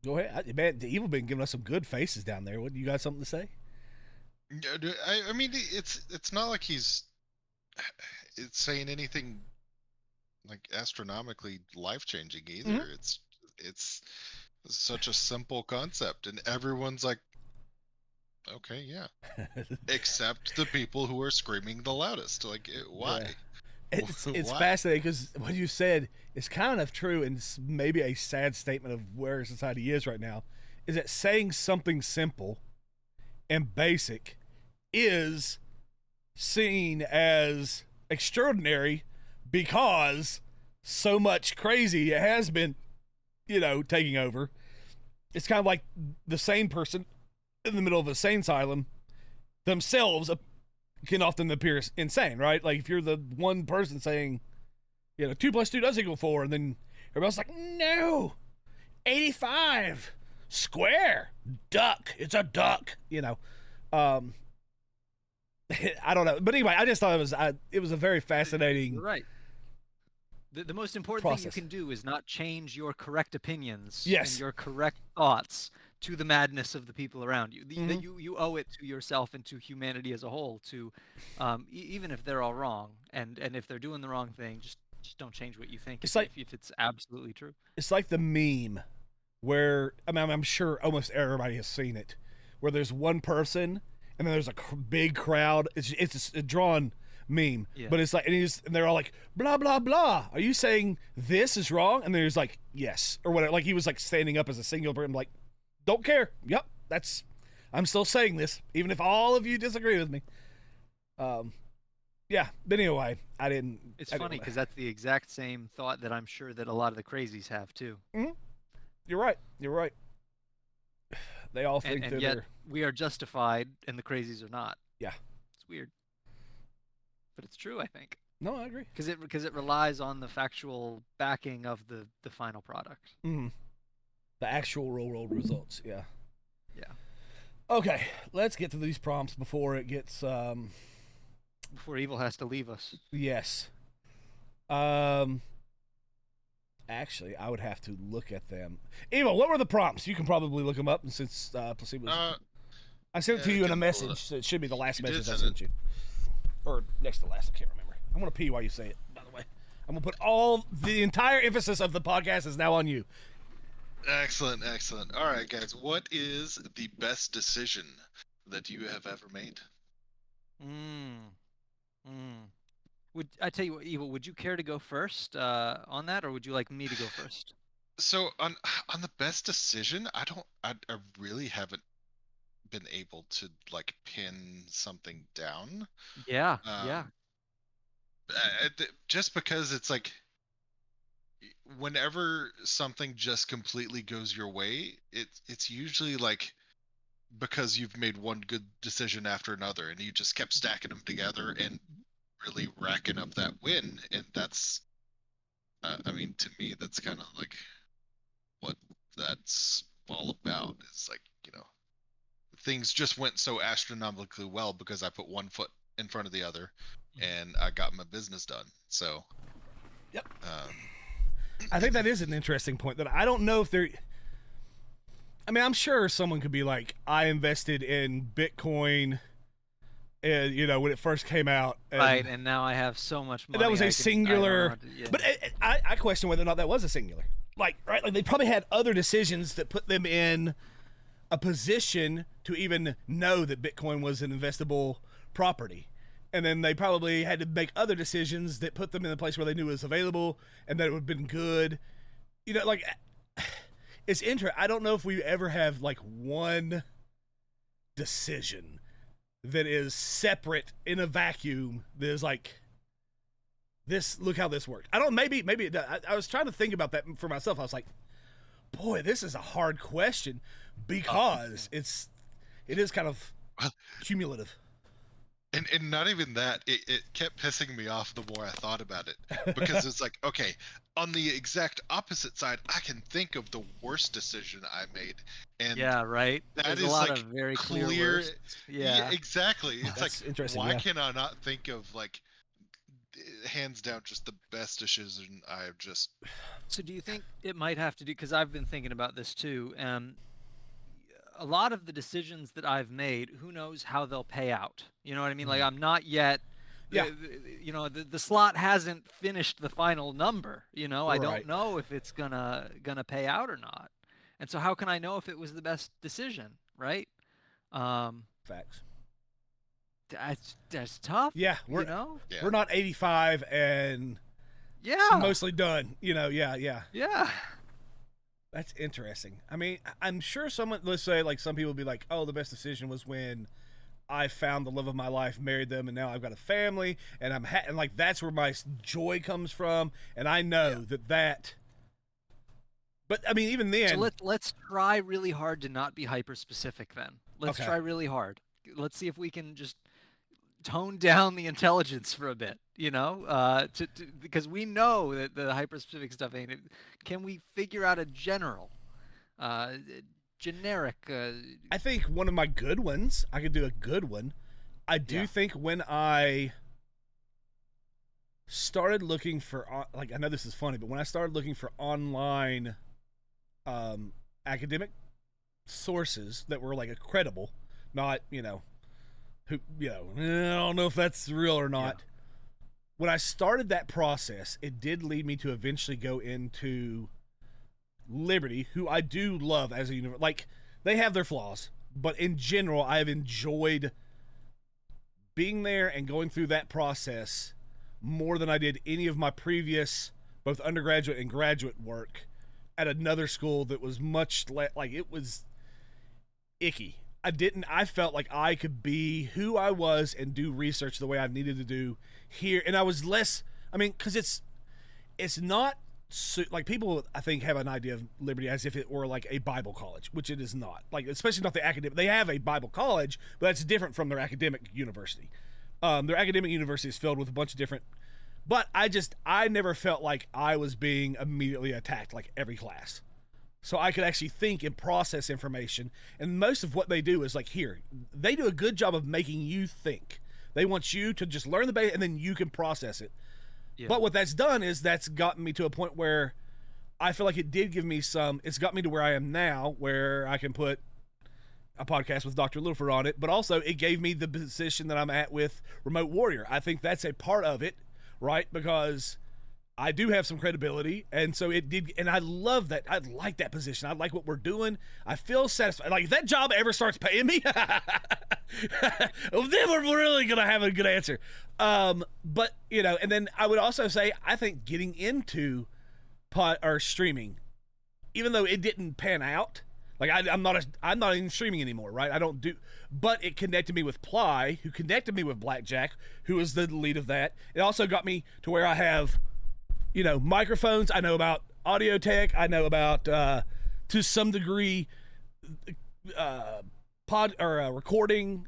Go ahead, man. The Evil been giving us some good faces down there. What, you got something to say? I mean, it's not like it's saying anything like astronomically life changing either. It's such a simple concept, and everyone's like, okay, yeah. Except the people who are screaming the loudest. Like, why? Yeah. It's fascinating because what you said is kind of true, and it's maybe a sad statement of where society is right now, is that saying something simple and basic is seen as extraordinary because so much crazy it has been, taking over. It's kind of like the sane person in the middle of a sane asylum themselves can often appear insane, right? Like if you're the one person saying, 2 + 2 does equal 4, and then everybody's like, no, 85, square, duck. It's a duck. You know, um, I don't know, but anyway, I just thought it was a very fascinating. You're right. The most important process. thing you can do is not change your correct opinions Yes. and your correct thoughts to the madness of the people around you. Mm-hmm. That you owe it to yourself and to humanity as a whole to, even if they're all wrong and if they're doing the wrong thing, just don't change what you think. It's if it's absolutely true. It's like the meme where I'm sure almost everybody has seen it, where there's one person and then there's a big crowd. It's a drawn meme, Yeah. but it's like and they're all like blah blah blah. Are you saying this is wrong? And there's like yes or whatever. Like he was like standing up as a singular person, like don't care. Yep, I'm still saying this, even if all of you disagree with me. Yeah, but anyway, I didn't. It's funny because that's the exact same thought that I'm sure that a lot of the crazies have too. Mm-hmm. You're right. They all think and yet we are justified and the crazies are not. Yeah, it's weird, but it's true. I think. No, I agree. Because it relies on the factual backing of the final product. Mm-hmm. The actual real world results. Yeah. Yeah. Okay, let's get to these prompts before it gets. Before evil has to leave us. Yes. Actually, I would have to look at them. Evil, what were the prompts? You can probably look them up, and since placebo. I sent it to you in a message, so it should be the last message I sent you, or next to last. I can't remember. I'm gonna pee while you say it. By the way, I'm gonna put the entire emphasis of the podcast is now on you. Excellent. All right, guys. What is the best decision that you have ever made? Would I tell you what, Evil? Would you care to go first on that, or would you like me to go first? So on the best decision, I really haven't been able to like pin something down. Yeah. Just because it's like whenever something just completely goes your way, it's usually like because you've made one good decision after another and you just kept stacking them together and really racking up that win. And that's I mean, to me, that's kind of like what that's all about. Is like, things just went so astronomically well because I put one foot in front of the other and I got my business done. So yep. I think that is an interesting point that I don't know if they're. I mean, I'm sure someone could be like, I invested in Bitcoin, when it first came out. Right, and now I have so much money. That was a singular. But I question whether or not that was a singular. Like they probably had other decisions that put them in a position to even know that Bitcoin was an investable property. And then they probably had to make other decisions that put them in a place where they knew it was available and that it would have been good. It's interesting. I don't know if we ever have like one decision that is separate in a vacuum that is like this. Look how this worked. I don't. Maybe. I was trying to think about that for myself. I was like, boy, this is a hard question because it is kind of cumulative. And not even that, it kept pissing me off the more I thought about it. Because it's like, okay, on the exact opposite side, I can think of the worst decision I made. And yeah, right. That There's is a lot like of very clear. clear Yeah, exactly. It's That's like, interesting, why yeah. can I not think of like hands down just the best decision I have just. So do you think it might have to do, because I've been thinking about this too, a lot of the decisions that I've made, who knows how they'll pay out? You know what I mean? Like I'm not yet, Yeah. the slot hasn't finished the final number. I Right. don't know if it's gonna pay out or not. And so how can I know if it was the best decision, right? Facts. That's tough. Yeah, we're we're not 85 and mostly done. Yeah. That's interesting. I mean, I'm sure let's say like some people would be like, oh, the best decision was when I found the love of my life, married them, and now I've got a family, and and like that's where my joy comes from, and I know that. But I mean, even then. So let's try really hard to not be hyper specific. Then let's Okay. try really hard. Let's see if we can just tone down the intelligence for a bit. Because we know that the hyper specific stuff ain't it. Can we figure out a general? generic. I think one of my good ones, I could do a good one. I do think when I started looking for, like, I know this is funny, but when I started looking for online academic sources that were like credible, not, I don't know if that's real or not. Yeah. When I started that process, it did lead me to eventually go into Liberty, who I do love as a university. Like, they have their flaws, but in general, I have enjoyed being there and going through that process more than I did any of my previous both undergraduate and graduate work at another school that was much like, it was icky. I felt like I could be who I was and do research the way I needed to do here. And I was less, because it's not, like, people, I think, have an idea of Liberty as if it were like a Bible college, which it is not. Like, especially not the academic. They have a Bible college, but that's different from their academic university. Their academic university is filled with a bunch of different, but I never felt like I was being immediately attacked like every class. So I could actually think and process information. And most of what they do is like, they do a good job of making you think. They want you to just learn the base and then you can process it. Yeah. But what that's done is that's gotten me to a point where I feel like it did give me it's got me to where I am now, where I can put a podcast with Dr. Littleford on it, but also it gave me the position that I'm at with Remote Warrior. I think that's a part of it, right? Because I do have some credibility, and so it did, and I love that. I like that position. I like what we're doing. I feel satisfied. Like, if that job ever starts paying me, then we're really going to have a good answer. But, and then I would also say, I think getting into streaming, even though it didn't pan out, like, I'm not even streaming anymore, right? But it connected me with Ply, who connected me with Blackjack, who was the lead of that. It also got me to where I have, microphones. I know about audio tech. I know about, to some degree, recording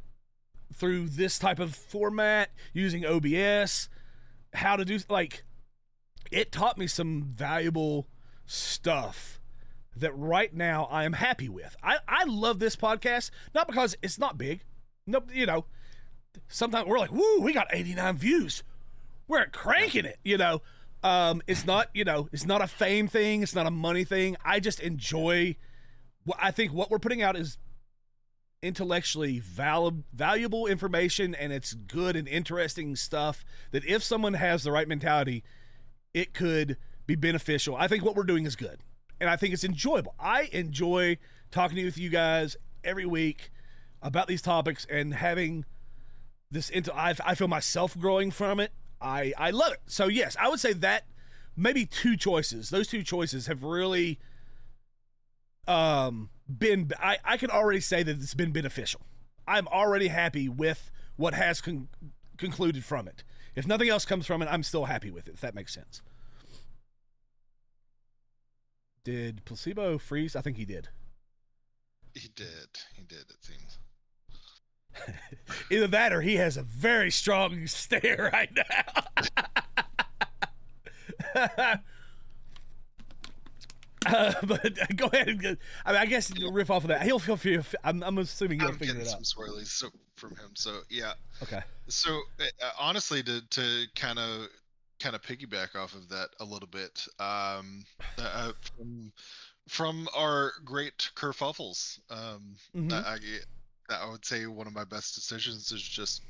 through this type of format, using OBS, how to do, like, it taught me some valuable stuff that right now I am happy with. I love this podcast, not because it's not big. No, sometimes we're like, woo, we got 89 views. We're cranking it, It's not, it's not a fame thing. It's not a money thing. I just enjoy I think what we're putting out is intellectually valuable information, and it's good and interesting stuff that if someone has the right mentality, it could be beneficial. I think what we're doing is good, and I think it's enjoyable. I enjoy talking with you guys every week about these topics and having this I feel myself growing from it. I love it. So yes, I would say that maybe two choices. Those two choices have really been, I can already say that it's been beneficial. I'm already happy with what has concluded from it. If nothing else comes from it, I'm still happy with it, if that makes sense. Did Placebo freeze? I think he did. He did, it seems. Either that or he has a very strong stare right now. But go ahead and I guess you'll riff off of that. He'll feel. I'm assuming you'll figure it out. Some swirlies from him. So yeah. Okay. So honestly, to kind of piggyback off of that a little bit, from our great kerfuffles, I would say one of my best decisions is just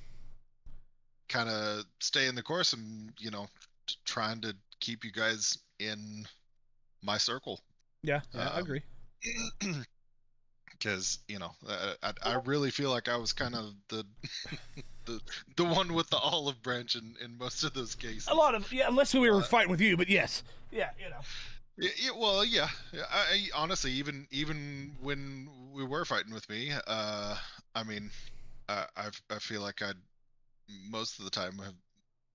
kind of stay in the course and trying to keep you guys in my circle. Yeah, I agree. Because I really feel like I was kind of the the one with the olive branch in most of those cases. A lot of unless we were fighting with you, but yes, yeah, Yeah, well, yeah. I honestly, even when we were fighting with me, I feel like I'd most of the time have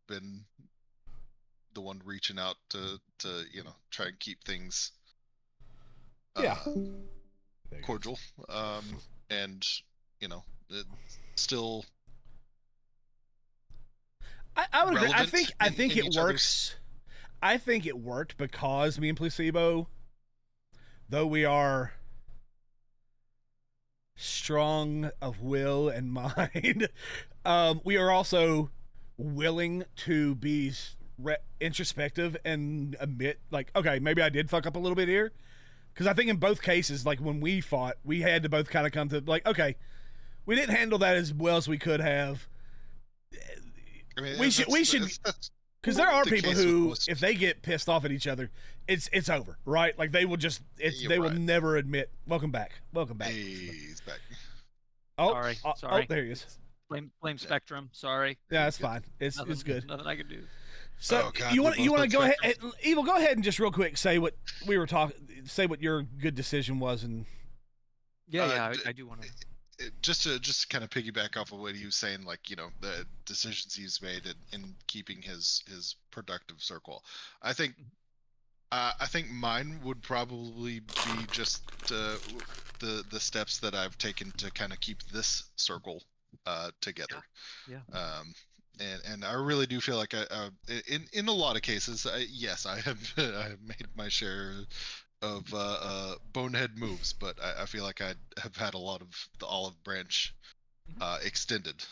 been the one reaching out to try and keep things cordial, and still. I would agree. I think it works. I think it worked because me and Placebo, though we are strong of will and mind, we are also willing to be introspective and admit, like, okay, maybe I did fuck up a little bit here. Because I think in both cases, like when we fought, we had to both kind of come to like, okay, we didn't handle that as well as we could have. I mean, We should, because there are people who, most... if they get pissed off at each other, it's over, right? Like they will just, they will never admit. Welcome back. Hey, he's back. Oh, sorry. Oh, there he is. Blame Spectrum. Sorry. Yeah, that's fine. It's good. Nothing I can do. So you want to go ahead, Evil? Go ahead and just real quick say what we were talking. Say what your good decision was, and I do want to. Just to kind of piggyback off of what he was saying, like the decisions he's made in keeping his productive circle. I think mine would probably be just the steps that I've taken to kind of keep this circle together. Yeah. And I really do feel like in a lot of cases, yes, I have made my share of bonehead moves, but I feel like I have had a lot of the olive branch extended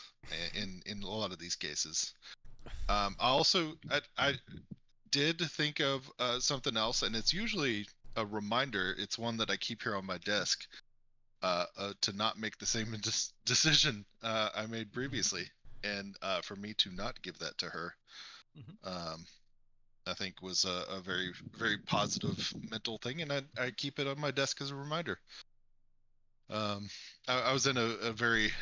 in a lot of these cases. I did think of something else, and it's usually a reminder. It's one that I keep here on my desk to not make the same decision I made previously, and for me to not give that to her. I think was a very, very positive mental thing, and I keep it on my desk as a reminder. I was in a very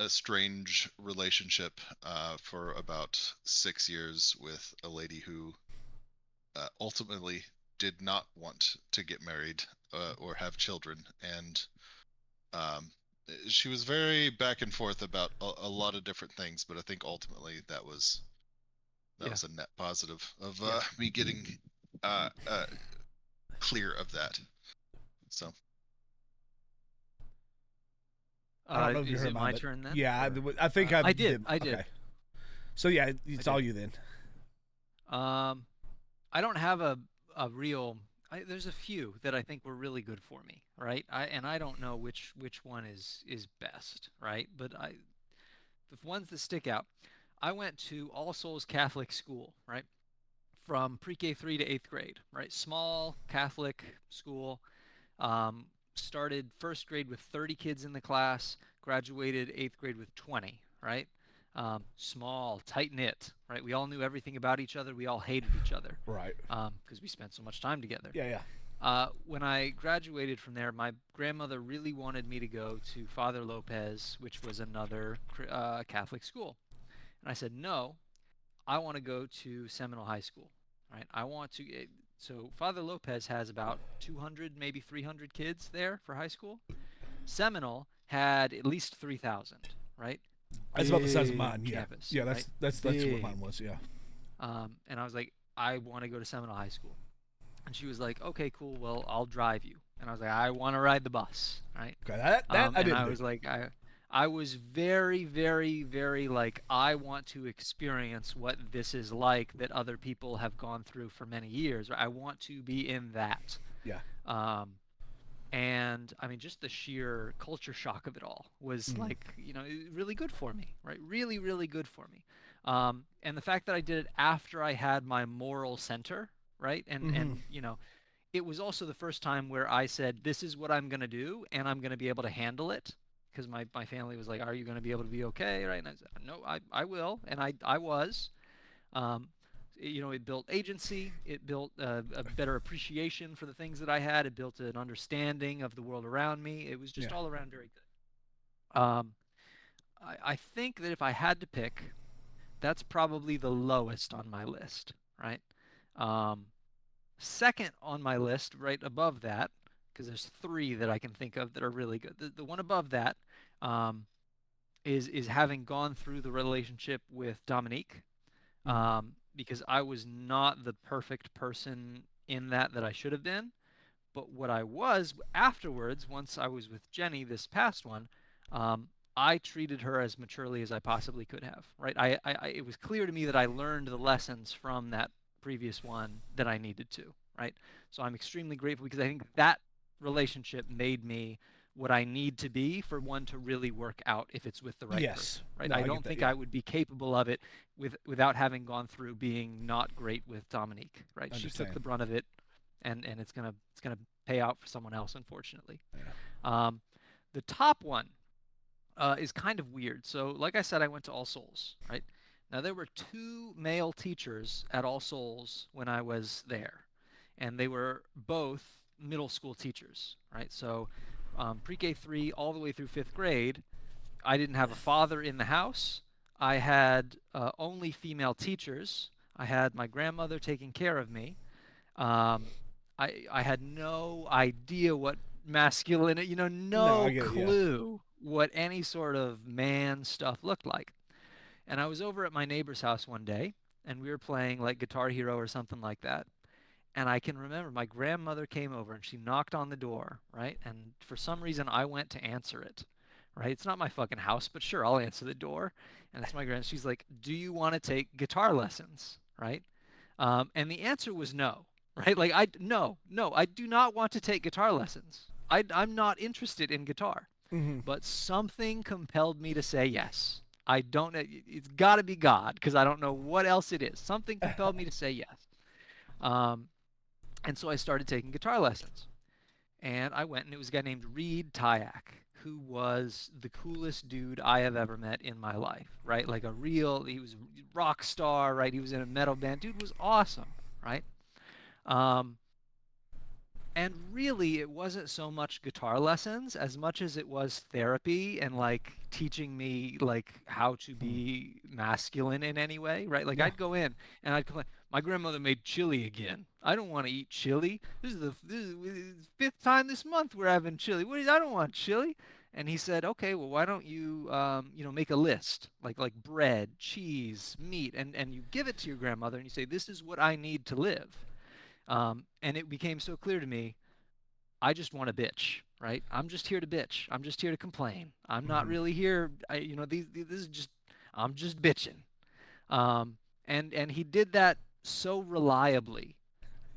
strange relationship for about 6 years with a lady who ultimately did not want to get married or have children, and she was very back and forth about a lot of different things, but I think ultimately that was a net positive of me getting clear of that. So I don't know if you is heard it my turn then? Yeah, I think I did. Okay. So yeah, it's all you then. I don't have a real. There's a few that I think were really good for me, right? I don't know which one is best, right? But the ones that stick out. I went to All Souls Catholic School, right? From pre-K 3 to 8th grade, right? Small Catholic school. Started first grade with 30 kids in the class, graduated 8th grade with 20, right? Small, tight-knit, right? We all knew everything about each other. We all hated each other. Right. Because we spent so much time together. Yeah. When I graduated from there, my grandmother really wanted me to go to Father Lopez, which was another Catholic school. And I said, no, I want to go to Seminole High School, right? I want to. So Father Lopez has about 200, maybe 300 kids there for high school. Seminole had at least 3,000, right? That's about the size of mine. Campus, yeah. That's what mine was. Yeah. And I was like, I want to go to Seminole High School, and she was like, okay, cool. Well, I'll drive you. And I was like, I want to ride the bus, right? Okay, that I didn't. And I was like, I was very, very, very like, I want to experience what this is like that other people have gone through for many years. I want to be in that. Yeah. And I mean, just the sheer culture shock of it all was like, really good for me, right? Really, really good for me. And the fact that I did it after I had my moral center, right? And it was also the first time where I said, this is what I'm going to do, and I'm going to be able to handle it. Because my family was like, are you going to be able to be okay, right? And I said, no, I will, and I was. It built agency. It built a better appreciation for the things that I had. It built an understanding of the world around me. It was just all around very good. I think that if I had to pick, that's probably the lowest on my list, right? Second on my list, right above that, because there's 3 that I can think of that are really good. The one above that is having gone through the relationship with Dominique, because I was not the perfect person in that I should have been. But what I was afterwards, once I was with Jenny, this past one, I treated her as maturely as I possibly could have, right? It was clear to me that I learned the lessons from that previous one that I needed to, right? So I'm extremely grateful because I think that relationship made me what I need to be for one to really work out if it's with the right Yes. person, right? No, I I get don't that, think yeah. I would be capable of it without having gone through being not great with Dominique, right? She took Understand. the brunt of it, and it's gonna pay out for someone else, unfortunately. The top one is kind of weird. So, like I said, I went to All Souls, right? Now, there were 2 male teachers at All Souls when I was there, and they were both middle school teachers, right? So, pre-K 3 all the way through 5th grade, I didn't have a father in the house. I had only female teachers. I had my grandmother taking care of me. Um, I had no idea what masculine, No, I no get it, yeah. clue what any sort of man stuff looked like. And I was over at my neighbor's house one day, and we were playing like Guitar Hero or something like that. And I can remember my grandmother came over and she knocked on the door, right? And for some reason, I went to answer it, right? It's not my fucking house, but sure, I'll answer the door. And it's my grand. She's like, "Do you want to take guitar lessons?" Right? And the answer was no, right? Like no, I do not want to take guitar lessons. I'm not interested in guitar. Mm-hmm. But something compelled me to say yes. I don't know. It's got to be God because I don't know what else it is. Something compelled me to say yes. Um, and so I started taking guitar lessons. And I went, and it was a guy named Reed Tyak, who was the coolest dude I have ever met in my life, right? Like he was a rock star, right? He was in a metal band. Dude was awesome, right? Um, and really, it wasn't so much guitar lessons as much as it was therapy and like teaching me like how to be masculine in any way, right? Like Yeah. I'd go in and I'd complain, my grandmother made chili again. I don't want to eat chili. This is the 5th time this month we're having chili. I don't want chili. And he said, okay, well, why don't you, make a list like bread, cheese, meat, and you give it to your grandmother and you say, this is what I need to live. And it became so clear to me, I just want to bitch, right? I'm just here to bitch. I'm just here to complain. I'm not really here. This is just, I'm just bitching. And he did that so reliably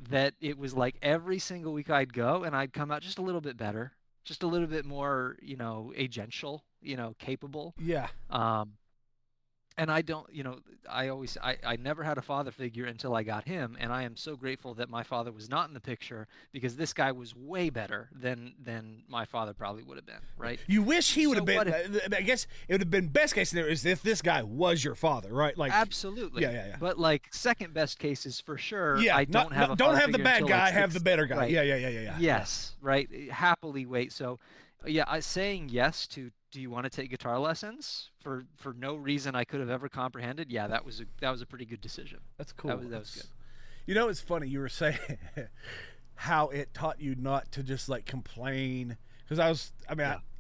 that it was like every single week I'd go and I'd come out just a little bit better, just a little bit more, agential, capable. Yeah. And I don't, I never had a father figure until I got him, and I am so grateful that my father was not in the picture because this guy was way better than my father probably would have been, right? You wish he would So have what been. I guess it would have been best case scenario is if this guy was your father, right? Like Absolutely. Yeah. But like second best case is for sure. Yeah. I don't have a don't father have the figure bad until, guy, like, have the better guy. right. Yeah. Yes, right. Happily wait. So, yeah, saying yes to do you want to take guitar lessons for no reason I could have ever comprehended? Yeah, that was a pretty good decision. That's cool. That was good. You know, it's funny. You were saying how it taught you not to just like complain because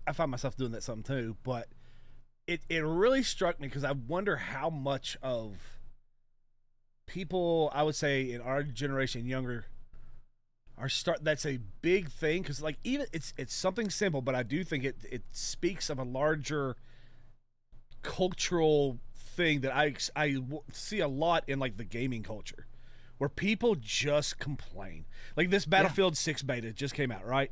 I find myself doing that some too, but it really struck me because I wonder how much of people, I would say in our generation, younger, that's a big thing because like even it's something simple, but I do think it speaks of a larger cultural thing that I see a lot in like the gaming culture where people just complain. Like this Battlefield 6 beta just came out, right?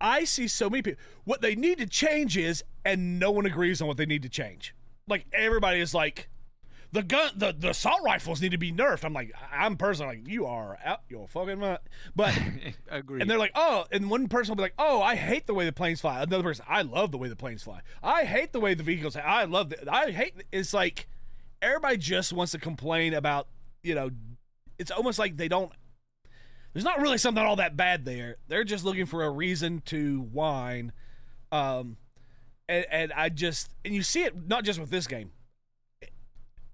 I see so many people, what they need to change is, and no one agrees on what they need to change. Like everybody is like, the assault rifles need to be nerfed. I'm like, I'm personally like, you are out your fucking mind. But Agreed. and they're like, oh, and one person will be like, oh, I hate the way the planes fly. Another person, I love the way the planes fly. I hate the way the vehicles. I love it. I hate. It's like everybody just wants to complain about. It's almost like they don't. There's not really something all that bad there. They're just looking for a reason to whine. And you see it not just with this game.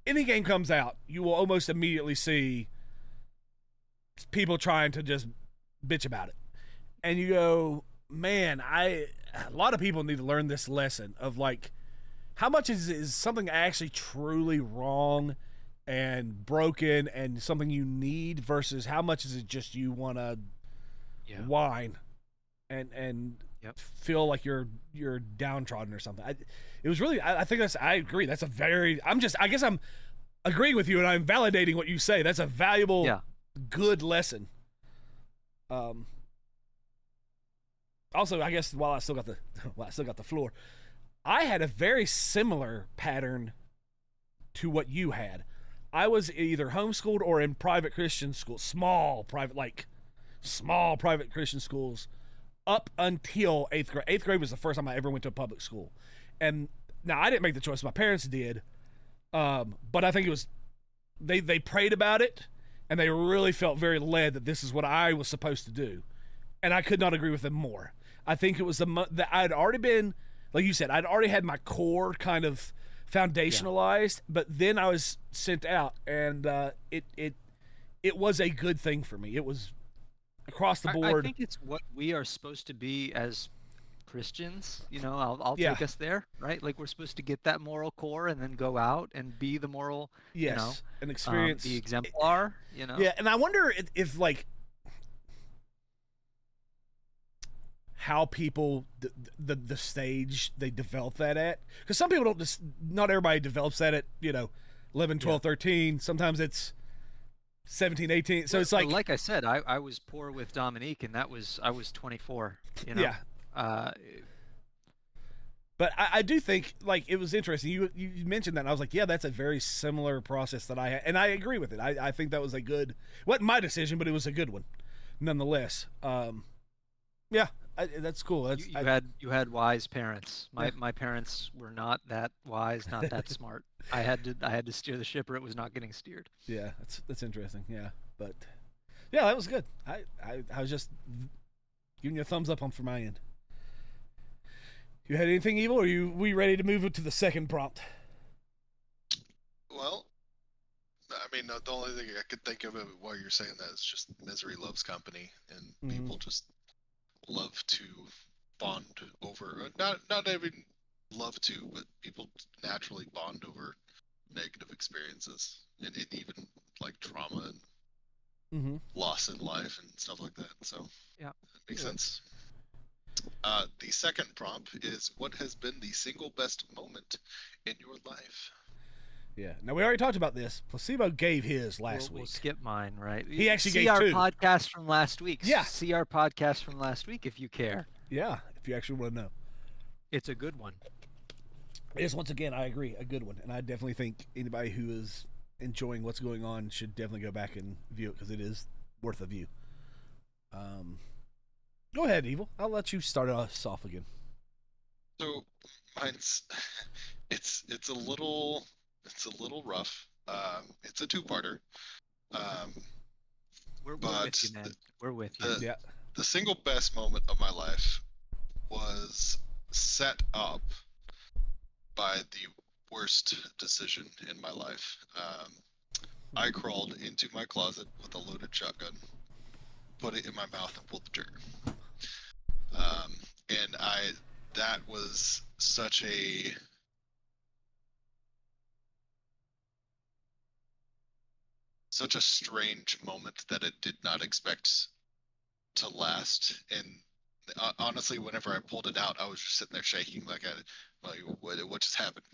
Any game comes out, you will almost immediately see people trying to just bitch about it. And you go, man, a lot of people need to learn this lesson of like, how much is something actually truly wrong and broken and something you need versus how much is it just you want to whine and feel like you're downtrodden or something. It was really, I think I agree. That's I guess I'm agreeing with you and I'm validating what you say. That's a valuable, good lesson. Also, I guess while I still got the floor, I had a very similar pattern to what you had. I was either homeschooled or in private Christian schools, small private Christian schools, up until 8th grade. 8th grade was the first time I ever went to a public school, and now I didn't make the choice; my parents did. But I think it was they prayed about it, and they really felt very led that this is what I was supposed to do, and I could not agree with them more. I think it was that I'd already been, like you said, I'd already had my core kind of foundationalized, but then I was sent out, and it was a good thing for me. It was across the board. I think it's what we are supposed to be as Christians. I'll take us there, right? Like we're supposed to get that moral core and then go out and be the moral, an experience, the exemplar. Yeah, and I wonder if like how people the stage they develop that at, because some people don't just, not everybody develops that at 11, 12, 13. Sometimes it's 17, 18. So it's like I said, I was poor with Dominique, and I was 24. Yeah. But I do think, like, it was interesting. You mentioned that, and I was like, yeah, that's a very similar process that I had, and I agree with it. I think that was a good, wasn't my decision, but it was a good one, nonetheless. Yeah, that's cool. You had wise parents. My parents were not that wise, not that smart. I had to steer the ship, or it was not getting steered. Yeah, that's interesting. Yeah, but yeah, that was good. I was just giving you a thumbs up on for my end. You had anything, Evil, or we ready to move to the second prompt? Well, I mean, the only thing I could think of while you're saying that is just misery loves company, and people just love to bond over, not even love to, but people naturally bond over negative experiences, and even like trauma and loss in life and stuff like that. So yeah, it makes sense. The second prompt is, what has been the single best moment in your life? Yeah. Now, we already talked about this. Placebo gave his last week. We'll skip mine, right? He actually see gave our two. podcast from last week. Yeah. See our podcast from last week if you care. Yeah, if you actually want to know. It's a good one. It is, once again, I agree, a good one. And I definitely think anybody who is enjoying what's going on should definitely go back and view it, because it is worth a view. Go ahead, Evil. I'll let you start us off again. So mine's it's a little rough. It's a two-parter. We're with you, man. We're with you. Yeah. The single best moment of my life was set up by the worst decision in my life. I crawled into my closet with a loaded shotgun, put it in my mouth, and pulled the trigger. And that was such a strange moment that it did not expect to last. And honestly, whenever I pulled it out, I was just sitting there shaking, like what just happened?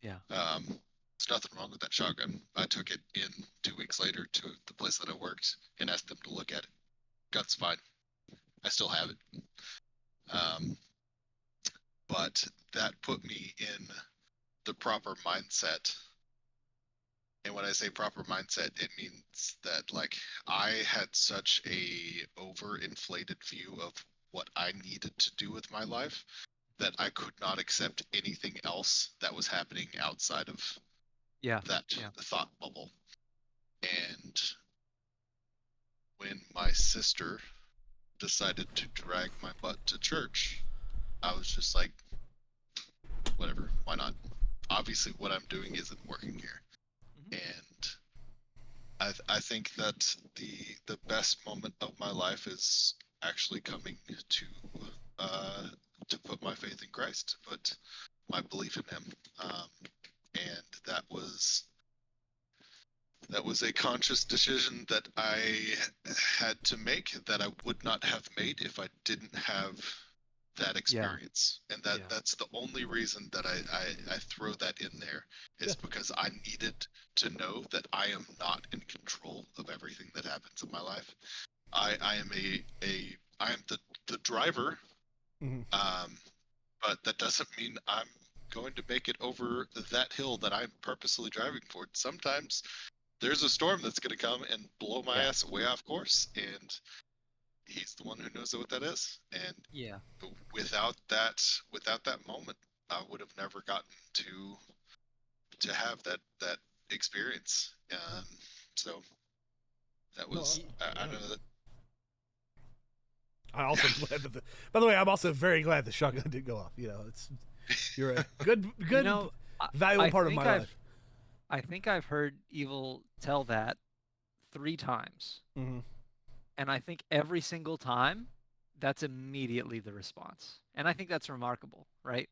Yeah. There's nothing wrong with that shotgun. I took it in 2 weeks later to the place that I worked and asked them to look at it. Gun's fine. I still have it. But that put me in the proper mindset. And when I say proper mindset, it means that, like, I had such a overinflated view of what I needed to do with my life that I could not accept anything else that was happening outside of that thought bubble. And when my sister decided to drag my butt to church, I was just like, whatever, why not? Obviously what I'm doing isn't working here. And I think that the best moment of my life is actually coming to put my faith in Christ, to put my belief in him. And that was a conscious decision that I had to make, that I would not have made if I didn't have that experience. And that's the only reason that I throw that in there, is because I needed to know that I am not in control of everything that happens in my life. I am the driver But that doesn't mean I'm going to make it over that hill that I'm purposely driving for. Sometimes there's a storm that's going to come and blow my ass way off course, and he's the one who knows what that is. And Yeah. without that moment, I would have never gotten to have that experience. So that was I know that. I also glad that. By the way, I'm also very glad the shotgun didn't go off. You're a good, valuable part of my life. I think I've heard Evil tell that 3 times, and I think every single time, that's immediately the response, and I think that's remarkable, right?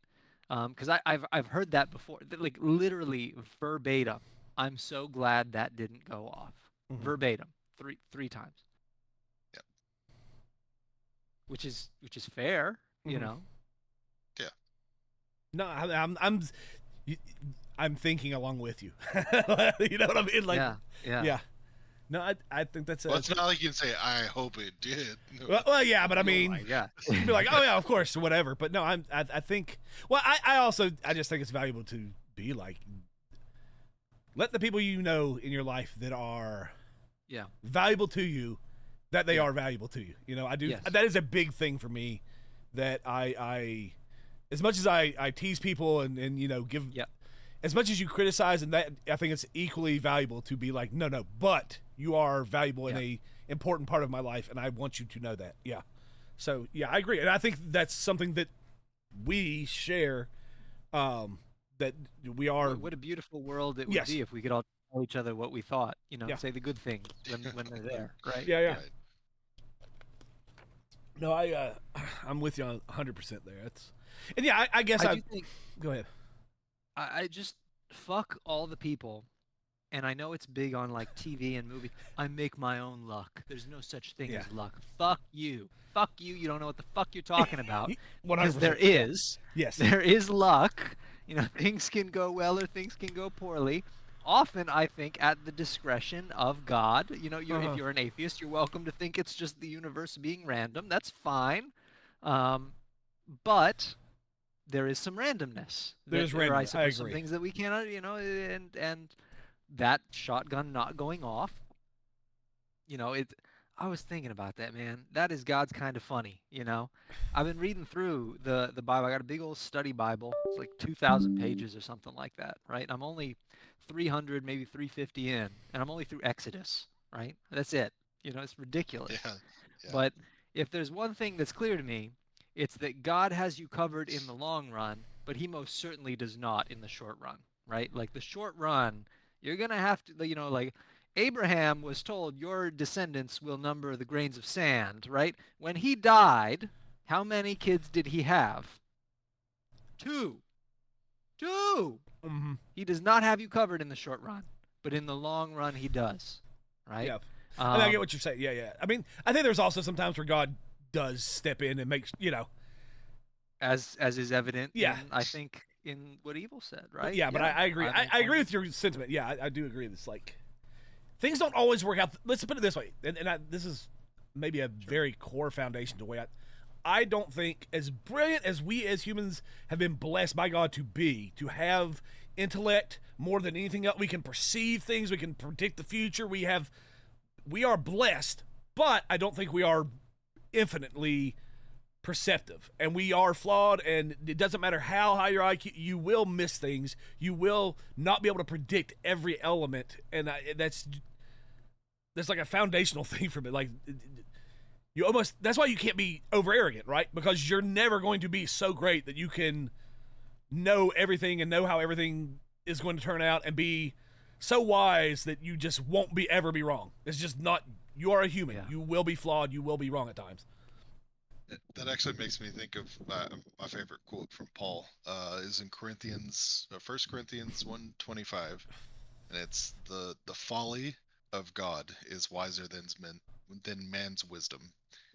Because I've heard that before, like literally verbatim. I'm so glad that didn't go off, verbatim, three times. Yep. Which is fair, you know. Yeah. No, I'm thinking along with you. You know what I mean? Like, yeah. No, I think that's. Well, it's not like you can say, "I hope it did." Well, yeah, but I mean, yeah, you'd be like, "Oh yeah, of course, whatever." But no, I think. Well, I just think it's valuable to be like, let the people you know in your life that are, valuable to you, that they are valuable to you. You know, I do. Yes. That is a big thing for me. That I as much as I tease people and give. Yeah. As much as you criticize, and that I think it's equally valuable to be like, no, but you are valuable in a important part of my life, and I want you to know that. Yeah. So yeah, I agree, and I think that's something that we share. That we are. What a beautiful world it would be if we could all tell each other what we thought. You know, say the good things when they're there, right? Yeah. Right. No, I'm with you 100% there. And yeah, I guess I do think. Go ahead. I just fuck all the people, and I know it's big on like TV and movie. I make my own luck. There's no such thing as luck. Fuck you. Fuck you. You don't know what the fuck you're talking about. Because there is. Yes. There is luck. You know, things can go well or things can go poorly. Often, I think, at the discretion of God. You know, if you're an atheist, you're welcome to think it's just the universe being random. That's fine. But there is some randomness. There's randomness. I suppose some things that we cannot, and that shotgun not going off. I was thinking about that, man. That is God's kind of funny, I've been reading through the Bible. I got a big old study Bible. It's like 2,000 pages or something like that, right? I'm only 300, maybe 350 in, and I'm only through Exodus, right? That's it. It's ridiculous. Yeah. But if there's one thing that's clear to me, it's that God has you covered in the long run, but he most certainly does not in the short run, right? Like the short run, you're going to have to, like Abraham was told your descendants will number the grains of sand, right? When he died, how many kids did he have? 2. He does not have you covered in the short run, but in the long run, he does, right? Yeah. And I get what you're saying. Yeah. I mean, I think there's also some times where God does step in and makes, as is evident. Yeah. I think in what Evil said, right? Yeah, but I agree. I agree with your sentiment. Yeah, I do agree. It's like things don't always work out. Let's put it this way, and this is maybe a very core foundation to the way I don't think, as brilliant as we as humans have been blessed by God to have intellect more than anything else. We can perceive things. We can predict the future. We are blessed, but I don't think we are infinitely perceptive, and we are flawed, and it doesn't matter how high your IQ, you will miss things. You will not be able to predict every element, and that's like a foundational thing for me. Like, that's why you can't be over arrogant, right? Because you're never going to be so great that you can know everything and know how everything is going to turn out and be so wise that you just won't ever be wrong. It's just not. You are a human. Yeah. You will be flawed. You will be wrong at times. That actually makes me think of my favorite quote from Paul. Is in Corinthians, 1 Corinthians 1:25, and it's the folly of God is wiser than man's wisdom.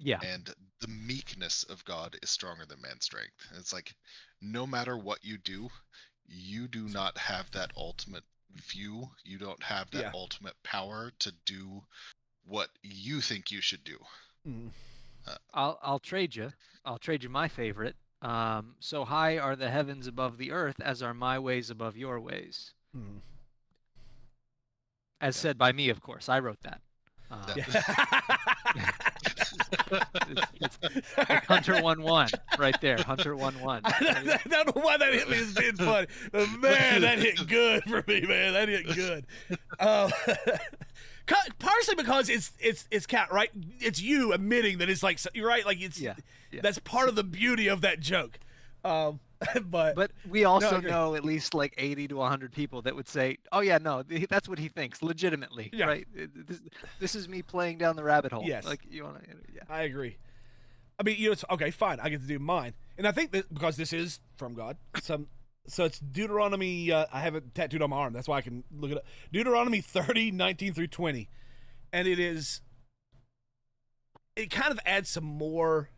Yeah. And the meekness of God is stronger than man's strength. And it's like, no matter what you do not have that ultimate view. You don't have that ultimate power to do what you think you should do. I'll trade you. I'll trade you my favorite. So high are the heavens above the earth, as are my ways above your ways. Hmm. As said by me, of course. I wrote that. It's Hunter 1-1 right there. Hunter 1-1. I don't know why that hit me as being funny, but man, that hit good for me, man. That hit good. Partially because it's cat, right? It's you admitting that it's like, you're right, like it's that's part of the beauty of that joke. But we also know at least like 80 to 100 people that would say, "Oh yeah, no, that's what he thinks, legitimately." Yeah. Right? This is me playing down the rabbit hole. Yes. Like you want to, yeah. I agree. I mean, it's okay, fine. I get to do mine, and I think that because this is from God, so it's Deuteronomy. I have it tattooed on my arm. That's why I can look it up. Deuteronomy 30:19 through 20, and it kind of adds some more.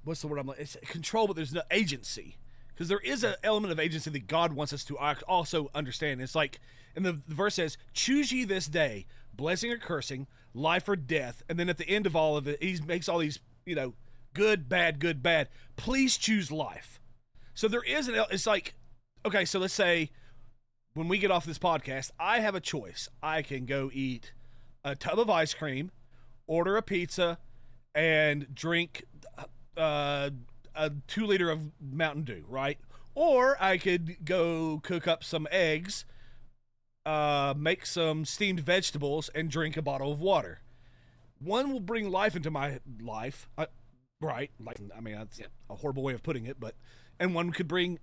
What's the word I'm like? It's control, but there's no agency, because there is an element of agency that God wants us to also understand. It's like, and the verse says, "Choose ye this day, blessing or cursing, life or death." And then at the end of all of it, he makes all these, good, bad, good, bad. Please choose life. So there is it's like, okay, so let's say when we get off this podcast, I have a choice. I can go eat a tub of ice cream, order a pizza, and drink a 2-liter of Mountain Dew, right? Or I could go cook up some eggs, make some steamed vegetables, and drink a bottle of water. One will bring life into my life, right? Like, I mean, that's a horrible way of putting it, and one could bring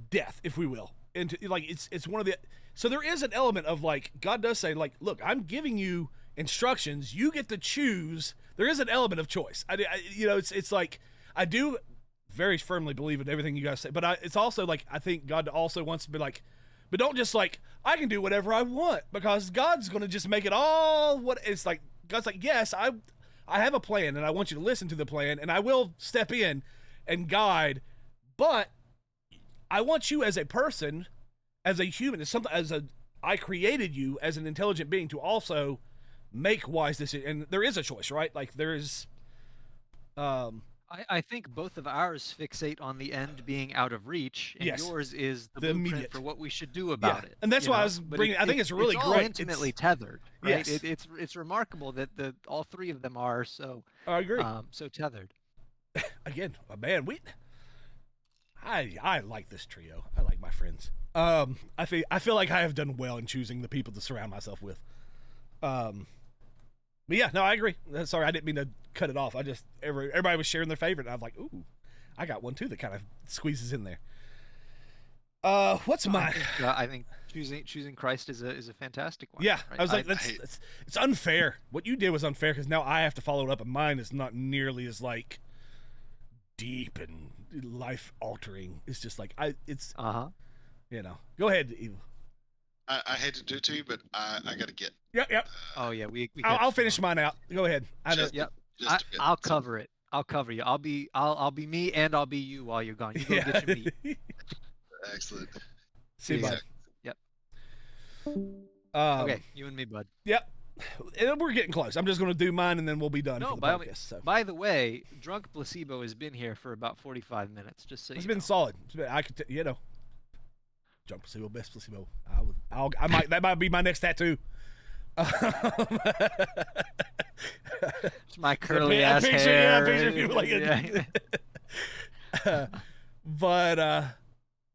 death, if we will, into, like, it's one of the. So there is an element of, like, God does say, like, look, I'm giving you instructions, you get to choose. There is an element of choice. It's like, I do very firmly believe in everything you guys say, but it's also like, I think God also wants to be like, but don't just like, I can do whatever I want, because God's going to just make it all what it's like. God's like, yes, I have a plan, and I want you to listen to the plan, and I will step in and guide, but I want you as a person, as a human, I created you as an intelligent being to also make wise decisions. And there is a choice, right? Like, there is. I think both of ours fixate on the end being out of reach, and Yes. yours is the The blueprint immediate. for what we should do about it. And that's why I was But bringing. I think it's really all great. intimately tethered, right? Yes. It's remarkable that all three of them are so. I agree. So tethered. Again, man, I like this trio. I like my friends. I feel like I have done well in choosing the people to surround myself with. But yeah, no, I agree. Sorry, I didn't mean to cut it off. I just everybody was sharing their favorite, and I was like, ooh, I got one too that kind of squeezes in there. What's mine? I think choosing Christ is a fantastic one. Yeah, right? I was like, it's unfair. What you did was unfair, because now I have to follow it up, and mine is not nearly as like deep and life altering. It's just like it's Go ahead, Evil. I hate to do it to you, but I got to get. Yep. Oh yeah, we I'll finish mine out. Go ahead. I'll cover it. I'll cover you. I'll be me, and I'll be you while you're gone. You go get your meat. Excellent. See you, bud. Yep. Okay, you and me, bud. Yep. And we're getting close. I'm just going to do mine, and then we'll be done for the podcast. By the way, Drunk Placebo has been here for about 45 minutes. Just so it's you been know. solid. I could, Drunk Placebo, best placebo. I might. That might be my next tattoo. It's my curly ass hair. Yeah, I people like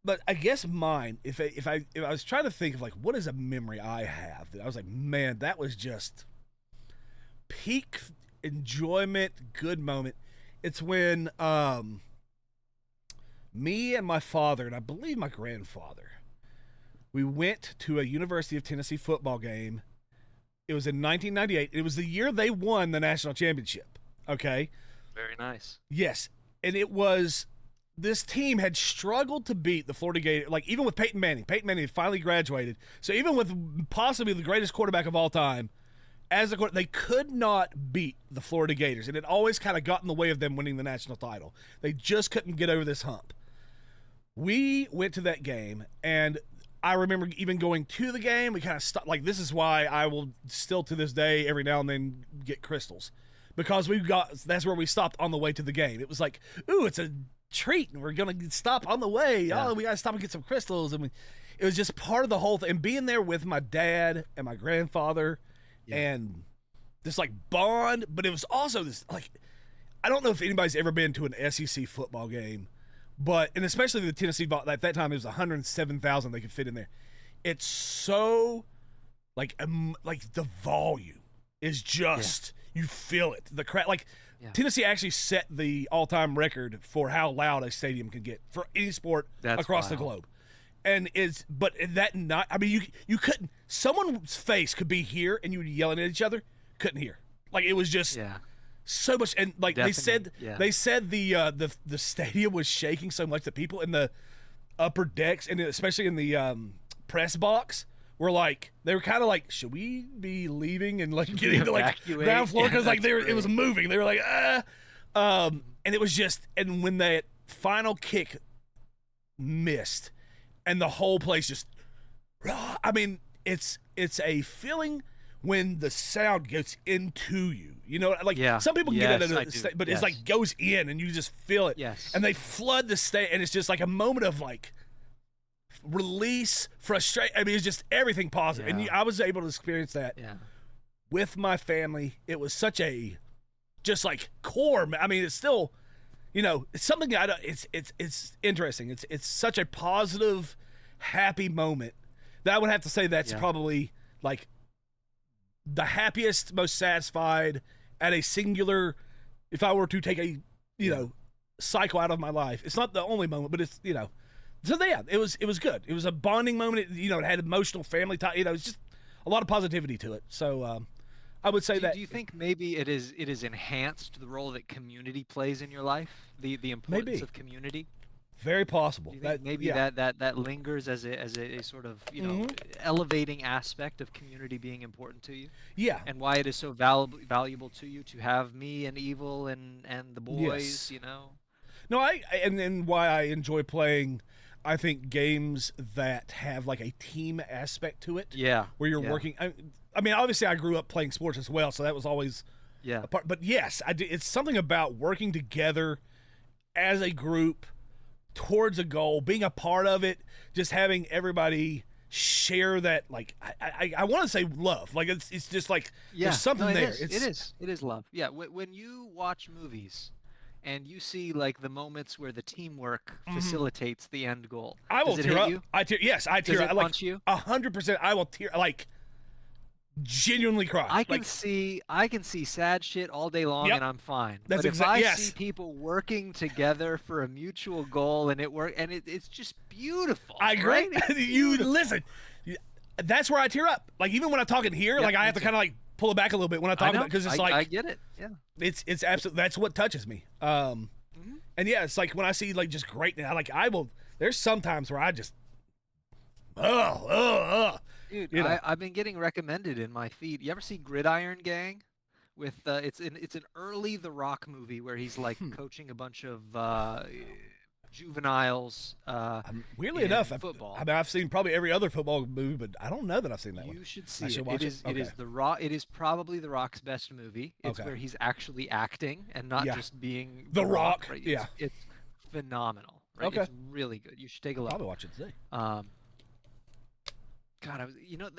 but I guess mine. If I was trying to think of like what is a memory I have that I was like, man, that was just peak enjoyment, good moment. It's when me and my father, and I believe my grandfather, we went to a University of Tennessee football game. It was in 1998. It was the year they won the national championship. Okay? Very nice. Yes. And it was, this team had struggled to beat the Florida Gators, like even with Peyton Manning. Peyton Manning had finally graduated. So even with possibly the greatest quarterback of all time, they could not beat the Florida Gators. And it always kind of got in the way of them winning the national title. They just couldn't get over this hump. We went to that game, and I remember even going to the game. We kind of stopped. Like, this is why I will still to this day every now and then get crystals. because that's where we stopped on the way to the game. It was like, ooh, it's a treat, and we're gonna stop on the way. Yeah. Oh, we gotta stop and get some crystals, and it was just part of the whole thing. And being there with my dad and my grandfather, and this like bond. But it was also this like, I don't know if anybody's ever been to an SEC football game, and especially the Tennessee at that time it was 107,000 they could fit in there. It's so like the volume is just you feel it. The crowd Tennessee actually set the all-time record for how loud a stadium can get for any sport across the globe. And but that night, I mean, you couldn't. Someone's face could be here, and you would be yelling at each other. Couldn't hear. Like it was just so much. And like they said the stadium was shaking so much that people in the upper decks and especially in the press box were like, they were kind of like, should we be leaving and like getting to like ground floor because like it was moving. They were like and it was just, and when that final kick missed. And the whole place just, I mean, it's a feeling when the sound gets into you. You know, like some people can get it, but it's like goes in and you just feel it. Yes. And they flood the state, and it's just like a moment of like release, frustration. I mean, it's just everything positive. And I was able to experience that with my family. It was such a just like core. I mean, it's still. You know, it's something it's interesting. It's such a positive, happy moment that I would have to say that's probably like the happiest, most satisfied at a singular. If I were to take a cycle out of my life, it's not the only moment, but it's So it was good. It was a bonding moment. It had emotional family time. It's just a lot of positivity to it. So. I would say that. Do you think maybe it is enhanced the role that community plays in your life? The importance of community? Very possible. Do you think maybe that lingers as a sort of elevating aspect of community being important to you? Yeah. And why it is so valuable to you to have me and Evil and the boys, No, and why I enjoy playing, I think, games that have like a team aspect to it. Yeah. Where you're working. I mean, obviously, I grew up playing sports as well, so that was always a part. But yes, it's something about working together as a group towards a goal, being a part of it, just having everybody share that. Like, I want to say love. Like, it's just like there's something there. It is love. Yeah. When you watch movies and you see like the moments where the teamwork facilitates the end goal, I will tear up. You? I tear up. Punch you? 100%. I will tear like. Genuinely cry. I can see sad shit all day long and I'm fine. That's but if I see people working together for a mutual goal and it's just beautiful. I agree. Right? You listen. That's where I tear up. Like even when I'm talking here, like I have to kind of like pull it back a little bit when I talk about because it's like I get it. Yeah. It's absolutely that's what touches me. And it's like when I see like just greatness, there's sometimes where I just Dude, I've been getting recommended in my feed. You ever see Gridiron Gang? With it's an early The Rock movie where he's like coaching a bunch of juveniles. Weirdly enough, football. I've seen probably every other football movie, but I don't know that I've seen that one. You should see it. It is The Rock. It is probably The Rock's best movie. It's where he's actually acting and not just being The Rock. Right? Yeah, it's phenomenal. Right? Okay, it's really good. You should take a look. I'll probably watch it today. God,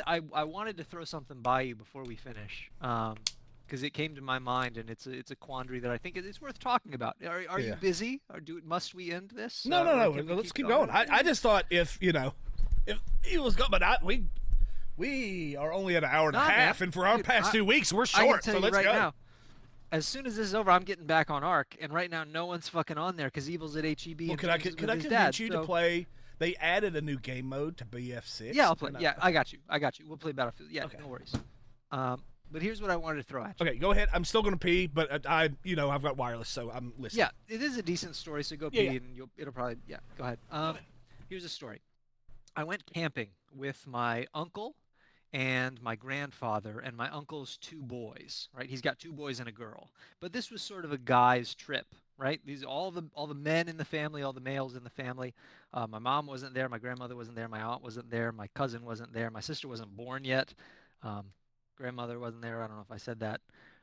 I wanted to throw something by you before we finish, because it came to my mind, and it's a quandary that I think it's worth talking about. Are you busy, or must we end this? No. Let's keep going. I just thought if he was good, but we are only at an hour and a half, and for our past 2 weeks we're short. So let's go. Now, as soon as this is over, I'm getting back on Arc, and right now no one's fucking on there because Evil's at HEB. Well, could I convince you to play? They added a new game mode to BF6. Yeah, I'll play. Yeah, I got you. We'll play Battlefield. Yeah, no worries. But here's what I wanted to throw at you. Okay, go ahead. I'm still gonna pee, but I've got wireless, so I'm listening. Yeah, it is a decent story. So go pee, and it'll probably go ahead. Here's a story. I went camping with my uncle and my grandfather and my uncle's 2 boys. Right, he's got 2 boys and a girl. But this was sort of a guy's trip. Right, these all the men in the family, all the males in the family. My mom wasn't there, my grandmother wasn't there, my aunt wasn't there, my cousin wasn't there, my sister wasn't born yet, grandmother wasn't there. I don't know if I said that.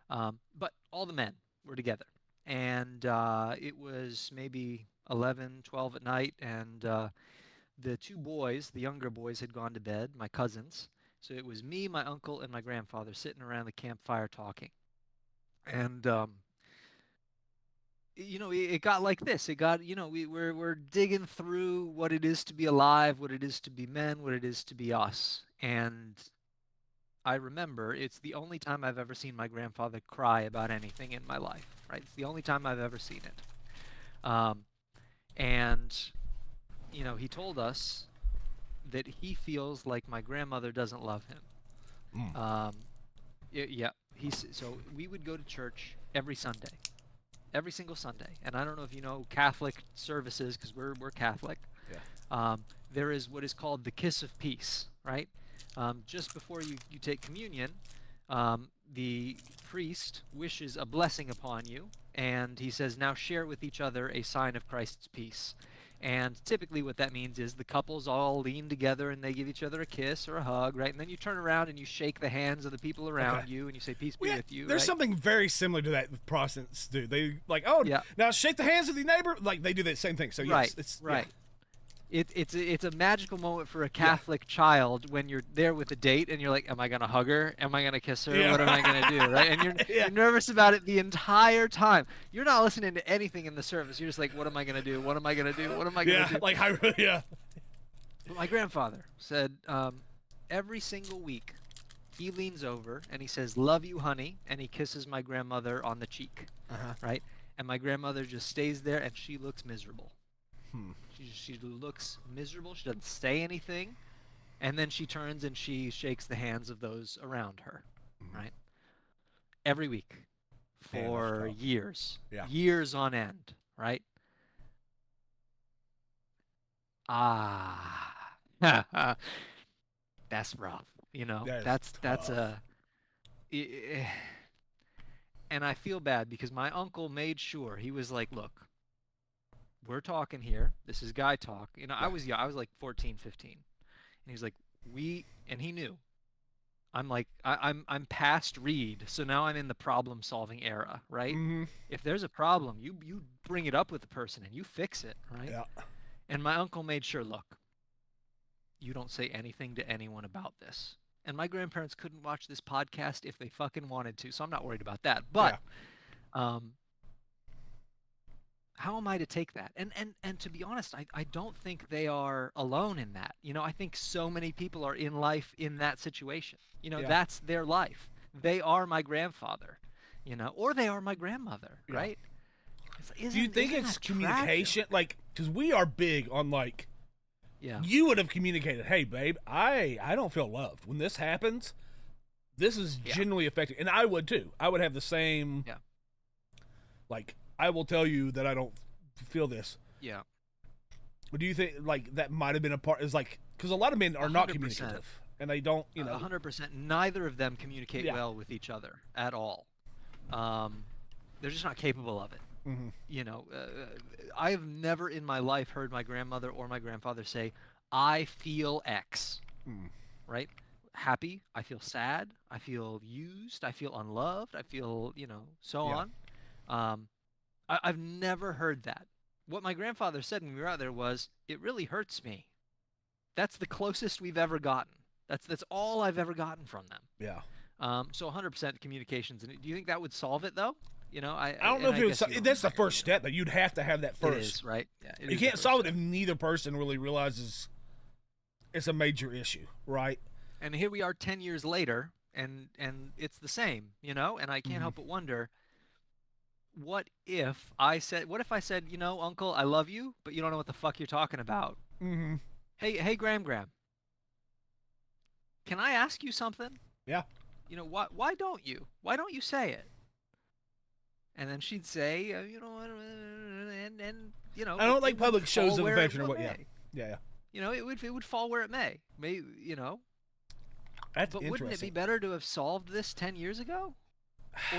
But all the men were together, and it was maybe 11, 12 at night, and the two boys, the younger boys, had gone to bed, my cousins. So it was me, my uncle, and my grandfather sitting around the campfire talking. And it got like this. It got, we're digging through what it is to be alive, what it is to be men, what it is to be us. And I remember it's the only time I've ever seen my grandfather cry about anything in my life, right? It's the only time I've ever seen it. And, he told us that he feels like my grandmother doesn't love him. Yeah. So we would go to church every Sunday. Every single Sunday. And I don't know if you know Catholic services, because we're Catholic. Yeah. There is what is called the kiss of peace, right? Just before you take communion, the priest wishes a blessing upon you, and he says, now share with each other a sign of Christ's peace. And typically what that means is the couples all lean together and they give each other a kiss or a hug, right? And then you turn around and you shake the hands of the people around you and you say, peace be with you, There's right? something very similar to that with Protestants do. They now shake the hands of the neighbor. Like they do that same thing. So yes, Right, it's right. It's a magical moment for a Catholic child when you're there with a date and you're like, am I gonna hug her? Am I gonna kiss her? Yeah. What am I gonna do? Right? And you're nervous about it the entire time. You're not listening to anything in the service. You're just like, what am I gonna do? What am I gonna do? What am I gonna do? Like But my grandfather said every single week he leans over and he says, love you, honey, and he kisses my grandmother on the cheek, right? And my grandmother just stays there and she looks miserable. She looks miserable. She doesn't say anything. And then she turns and she shakes the hands of those around her, right? Every week for years. Yeah. Years on end, right? That's rough, that's and I feel bad because my uncle made sure. He was like, look, we're talking here. This is guy talk. I was young. I was like 14, 15. And he's like, and he knew. I'm like, I'm past Reed, so now I'm in the problem solving era, right? If there's a problem, you bring it up with the person and you fix it, right? Yeah. And my uncle made sure, look, you don't say anything to anyone about this. And my grandparents couldn't watch this podcast if they fucking wanted to, so I'm not worried about that. But how am I to take that? And to be honest, I don't think they are alone in that. I think so many people are in life in that situation. That's their life. They are my grandfather, or they are my grandmother, right? Do you think it's communication? Tragic? Like, because we are big on you would have communicated, hey, babe, I don't feel loved. When this happens, this is genuinely affecting. And I would too. I would have the same, I will tell you that I don't feel this. Yeah. But do you think that might have been a part? Is because a lot of men are not 100%. communicative, and they don't. 100%. Neither of them communicate well with each other at all. They're just not capable of it. I have never in my life heard my grandmother or my grandfather say, "I feel X." Right? Happy. I feel sad. I feel used. I feel unloved. I feel so on. I've never heard that. What my grandfather said when we were out there was, "It really hurts me." That's the closest we've ever gotten. That's all I've ever gotten from them. Yeah. So 100% communications. And do you think that would solve it though? I don't know if it was. That's the first step. That you'd have to have that first. It is, right? Yeah, you can't solve it if neither person really realizes it's a major issue, right? And here we are 10 years later, and it's the same, And I can't help but wonder, what if I said, Uncle, I love you, but you don't know what the fuck you're talking about. Hey, Graham, can I ask you something? Yeah. Why don't you? Why don't you say it? And then she'd say, and I don't like public shows of affection or what. Yeah. It would fall where it may. That's but wouldn't it be better to have solved this 10 years ago?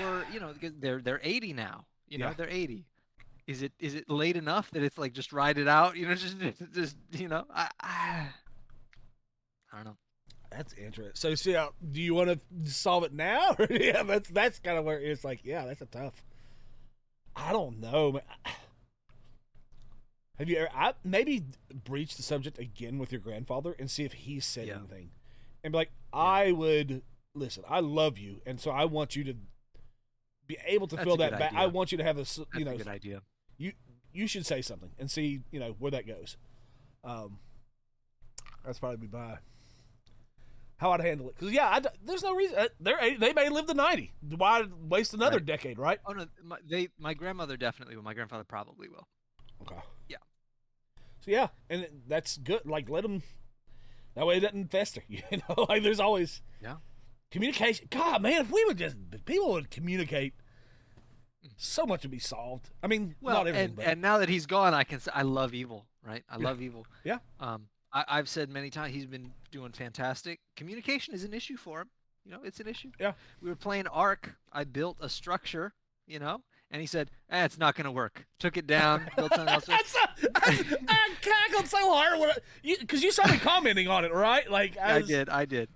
Or because they're 80 now. They're 80. Is it late enough that it's like just ride it out? Just I don't know. That's interesting. So, see, do you want to solve it now? Yeah, that's kind of where it's like, yeah, that's a tough. I don't know, man. Have you ever maybe breach the subject again with your grandfather and see if he said anything, and be like, I would listen. I love you, and so I want you to be able to feel that back. I want you to have a a good idea. You should say something and see where that goes. That's probably my how I'd handle it. Because there's no reason they may live to 90. Why waste another decade, right? Oh no, my grandmother definitely will. My grandfather probably will. Okay. Yeah. So yeah, and that's good. Like let them. That way it doesn't fester. Like there's always communication. God, man, if people would communicate, so much would be solved. I mean, not everything. And now that he's gone, I can say I love Evil. Right? I love Evil. Yeah. I've said many times he's been doing fantastic. Communication is an issue for him. It's an issue. Yeah. We were playing Ark. I built a structure, and he said, it's not going to work. Took it down, built something else. I cackled so hard because you saw me commenting on it, right? Like I did.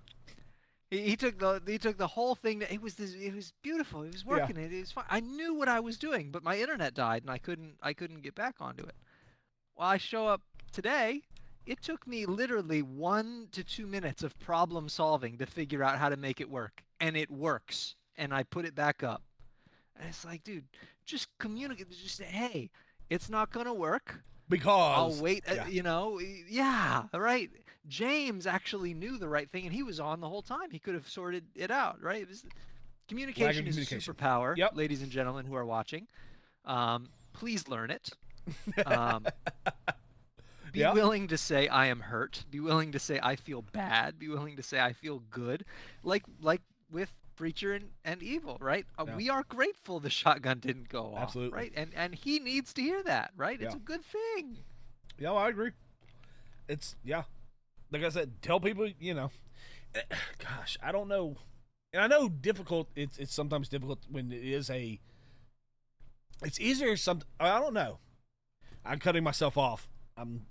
He took the whole thing. It was beautiful. It was working. It was fine. I knew what I was doing, but my internet died and I couldn't get back onto it. Well, I show up today. It took me literally 1 to 2 minutes of problem solving to figure out how to make it work, and it works. And I put it back up, and it's like, dude, just communicate. Just say, hey, it's not gonna work because I'll wait. Right. James actually knew the right thing, and he was on the whole time. He could have sorted it out, right? Communication is a superpower, ladies and gentlemen who are watching. Please learn it. Be willing to say I am hurt. Be willing to say I feel bad. Be willing to say I feel good. Like with Preacher and Evil, right? We are grateful the shotgun didn't go off. Absolutely. Right? And he needs to hear that, right? It's a good thing. Yeah, I agree. It's like I said, tell people, gosh, I don't know. And I know difficult, it's sometimes difficult when it is it's easier I don't know. I'm cutting myself off.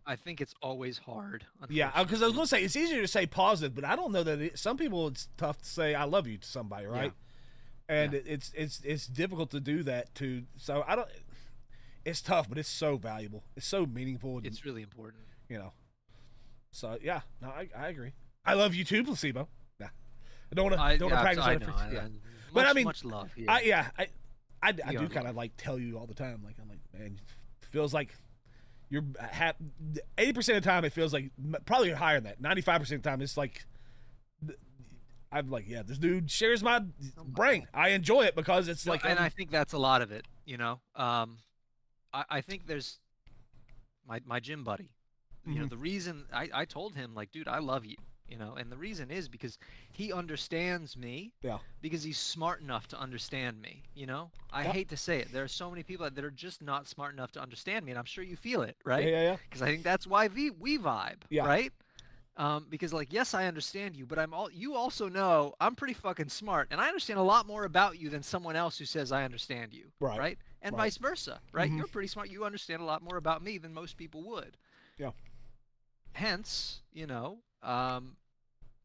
I think it's always hard. Yeah, because I was going to say, it's easier to say positive, but I don't know that some people, it's tough to say I love you to somebody, right? Yeah. And it's difficult to do that too. So it's tough, but it's so valuable. It's so meaningful. It's really important. So yeah, no, I agree. I love you too, Placebo. Nah. I don't want to practice on but I mean, much love. Yeah. I do kind of like tell you all the time. Like I'm like, man, it feels like you're 80% of the time. It feels like probably higher than that. 95% of the time, it's like I'm like, yeah, this dude shares my brain. I enjoy it because it's like, and I think that's a lot of it. I think there's my gym buddy. The reason I told him, like, dude, I love you. And the reason is because he understands me. Yeah. Because he's smart enough to understand me. I hate to say it. There are so many people that are just not smart enough to understand me, and I'm sure you feel it, right? Yeah. Because I think that's why we vibe, right? Because like, yes, I understand you, but you also know I'm pretty fucking smart, and I understand a lot more about you than someone else who says I understand you, right? And vice versa, right? You're pretty smart. You understand a lot more about me than most people would. Yeah. Hence,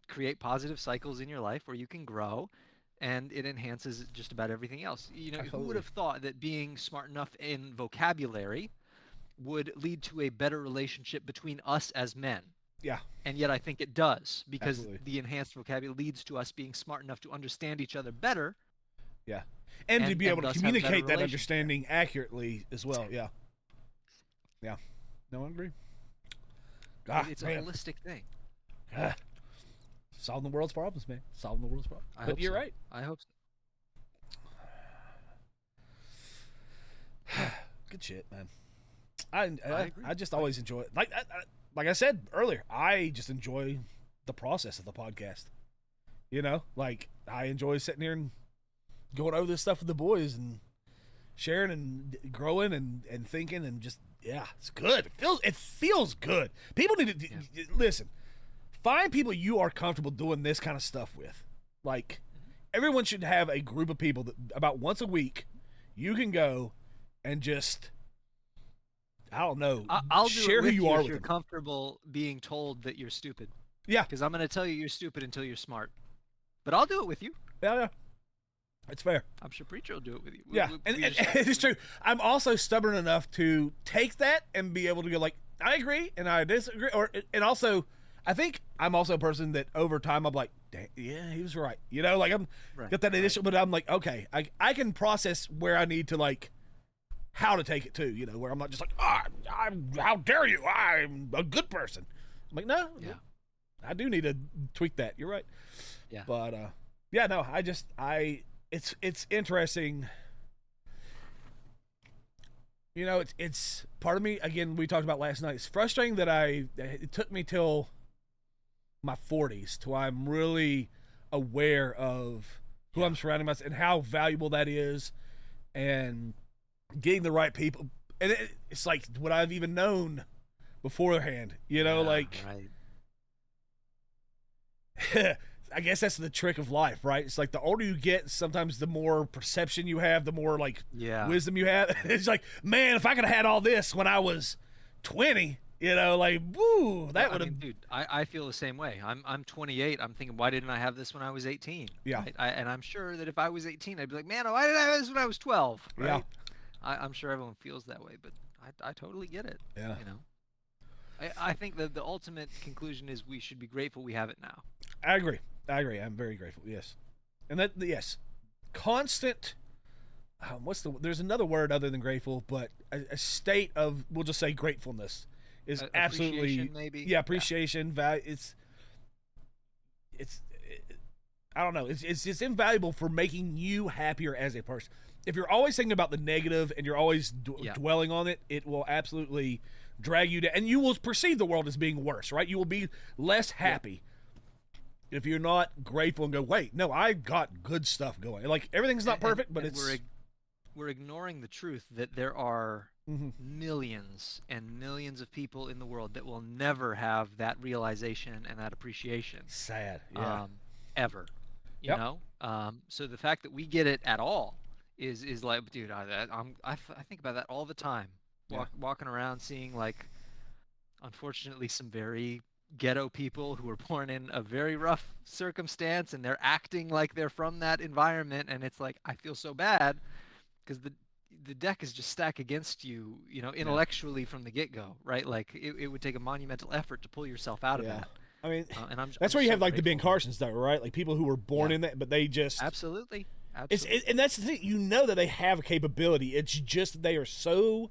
create positive cycles in your life where you can grow, and it enhances just about everything else. Who would have thought that being smart enough in vocabulary would lead to a better relationship between us as men? Yeah. And yet I think it does, because the enhanced vocabulary leads to us being smart enough to understand each other better. Yeah. And to be able to communicate that understanding accurately as well. Yeah. Yeah. No, I agree. It's a holistic thing. Solving the world's problems, man. Solving the world's problems. But you're right. I hope so. Good shit, man. I just always enjoy it. Like I said earlier, I just enjoy the process of the podcast. Like I enjoy sitting here and going over this stuff with the boys and sharing and growing and thinking and just it's good. It feels good. People need to listen. Find people you are comfortable doing this kind of stuff with. Like everyone should have a group of people that about once a week you can go and just I don't know. I'll share do it who you are if with you're them. comfortable being told that you're stupid. Yeah. Because I'm going to tell you you're stupid until you're smart. But I'll do it with you. Yeah. It's fair. I'm sure Preacher will do it with you. Yeah, and it's true. I'm also stubborn enough to take that and be able to go like, I agree and I disagree, and also, I think I'm also a person that over time I'm like, yeah, he was right. You know, like I'm got that initial, but I'm like, okay, I can process where I need to like how to take it too. You know, where I'm not just like, I'm how dare you? I'm a good person. I'm like, no, I do need to tweak that. You're right. Yeah, but yeah, no, it's interesting. You know, it's part of me, again, we talked about last night. It's frustrating that it took me till my 40s till I'm really aware of who I'm surrounding myself and how valuable that is and getting the right people. And it's like what I've even known beforehand, you know, like right. I guess that's the trick of life, right? It's like the older you get, sometimes the more perception you have, the more like wisdom you have. It's like, man, if I could have had all this when I was 20, you know, like, woo, that would have. Dude, I feel the same way. I'm 28. I'm thinking, why didn't I have this when I was 18? Yeah. Right? And I'm sure that if I was 18, I'd be like, man, why didn't I have this when I was 12? Right? Yeah. I'm sure everyone feels that way, but I totally get it. Yeah. You know, I think that the ultimate conclusion is we should be grateful we have it now. I agree. I'm very grateful. Yes, and yes, constant. There's another word other than grateful, but a state of, we'll just say, gratefulness is absolutely maybe. Appreciation. Value. I don't know. It's invaluable for making you happier as a person. If you're always thinking about the negative and you're always dwelling on it, it will absolutely drag you down, and you will perceive the world as being worse. Right? You will be less happy. If you're not grateful and go, wait, no, I got good stuff going. Like, everything's not perfect, but we're ignoring the truth that there are millions and millions of people in the world that will never have that realization and that appreciation. Sad, yeah. Ever, you know. So the fact that we get it at all is like, dude, I think about that all the time. Walking around, seeing, like, unfortunately, some very ghetto people who were born in a very rough circumstance, and they're acting like they're from that environment, and it's like, I feel so bad because the deck is just stacked against you, you know, intellectually from the get-go, right? Like, it would take a monumental effort to pull yourself out of that. I mean, and that's where you have, like, the Ben grateful. Carson stuff, right? Like, people who were born in that, but they just absolutely. And that's the thing, you know, that they have a capability. It's just they are so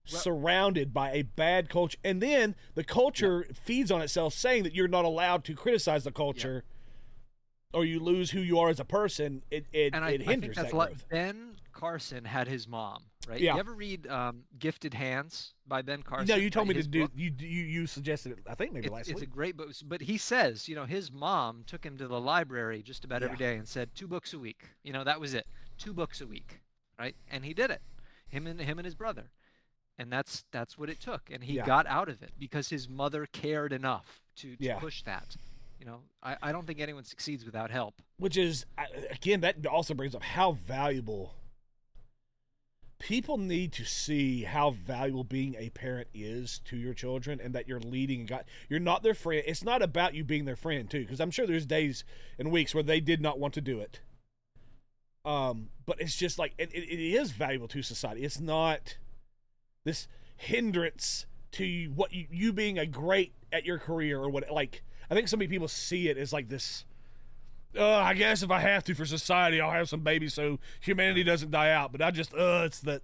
surrounded by a bad culture, and then the culture feeds on itself, saying that you're not allowed to criticize the culture, or you lose who you are as a person. It hinders I think that's that growth. Ben Carson had his mom, right? Yeah. You ever read Gifted Hands by Ben Carson? No, you told me to do. Book? You suggested it. I think maybe last week. It's a great book, but he says, you know, his mom took him to the library just about every day and said 2 books a week. You know, that was it. 2 books a week, right? And he did it. Him and his brother. And that's what it took, and he got out of it because his mother cared enough to push that. You know, I don't think anyone succeeds without help. Which is, again, that also brings up how valuable people need to see how valuable being a parent is to your children, and that you're leading and you're not their friend. It's not about you being their friend too, because I'm sure there's days and weeks where they did not want to do it. But it's just like it is valuable to society. It's not this hindrance to you being a great at your career or what. Like, I think so many people see it as like this, I guess if I have to for society, I'll have some babies so humanity doesn't die out. But I just, it's that,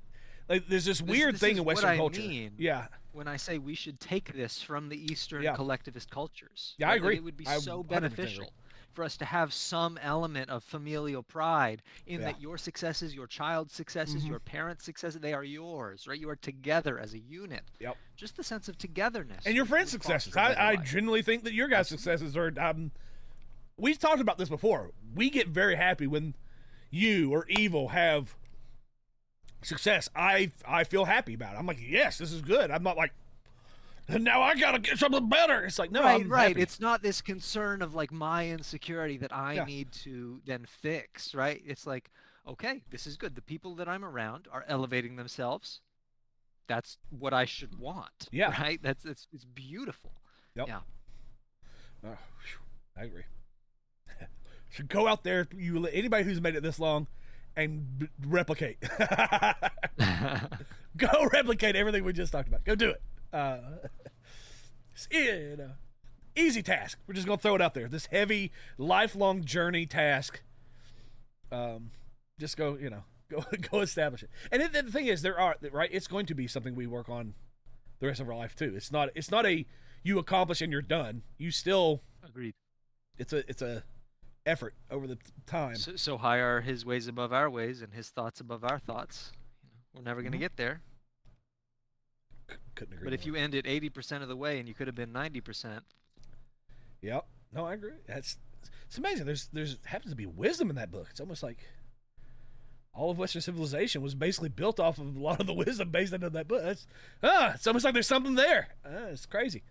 like, there's this weird thing in Western culture. Yeah. When I say we should take this from the Eastern collectivist cultures. Yeah, I agree. It would be so beneficial for us to have some element of familial pride in that your successes, your child's successes, your parents' successes, they are yours, right? You are together as a unit. Yep. Just the sense of togetherness. And your friends' successes. I genuinely think that your guys' successes are, we've talked about this before. We get very happy when you or Evil have success. I feel happy about it. I'm like, yes, this is good. I'm not like, and now I gotta get something better. It's like, no, I'm happy. It's not this concern of like my insecurity that I need to then fix, right? It's like, okay, this is good. The people that I'm around are elevating themselves. That's what I should want. Yeah. Right? It's beautiful. Yep. Yeah. Oh, whew, I agree. So go out there, anybody who's made it this long, and replicate. Go replicate everything we just talked about. Go do it. Easy task. We're just gonna throw it out there. This heavy, lifelong journey task. Just go, go establish it. And the thing is, right. It's going to be something we work on the rest of our life too. It's not a you accomplish and you're done. You still Agreed. It's a effort over the time. So high are his ways above our ways, and his thoughts above our thoughts. We're never going to get there. Couldn't agree. But if more. you ended 80% of the way, and you could have been 90%. Yep. No, I agree. It's amazing. There's happens to be wisdom in that book. It's almost like all of Western civilization was basically built off of a lot of the wisdom based into that book. It's almost like there's something there. It's crazy.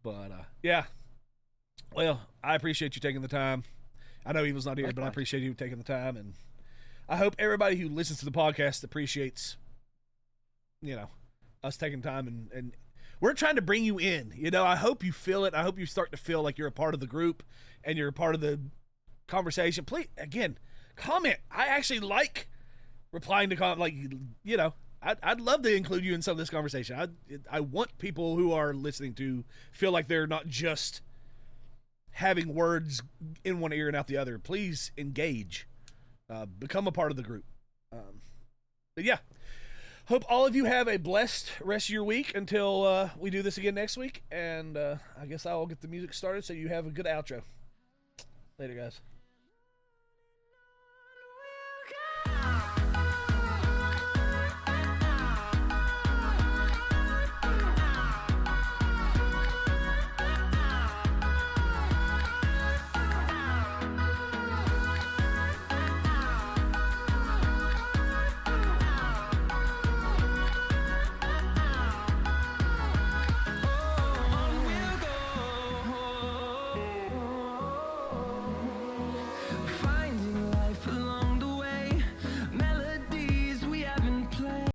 But yeah. Well, I appreciate you taking the time. I know Evil's not here, but I appreciate you taking the time, and I hope everybody who listens to the podcast appreciates, us taking time and we're trying to bring you in. I hope you feel it. I hope you start to feel like you're a part of the group and you're a part of the conversation. Please, again, comment. I actually like replying to comment. I'd love to include you in some of this conversation. I want people who are listening to feel like they're not just having words in one ear and out the other. Please engage. Become a part of the group. But yeah, hope all of you have a blessed rest of your week until we do this again next week. And I guess I'll get the music started so you have a good outro. Later, guys.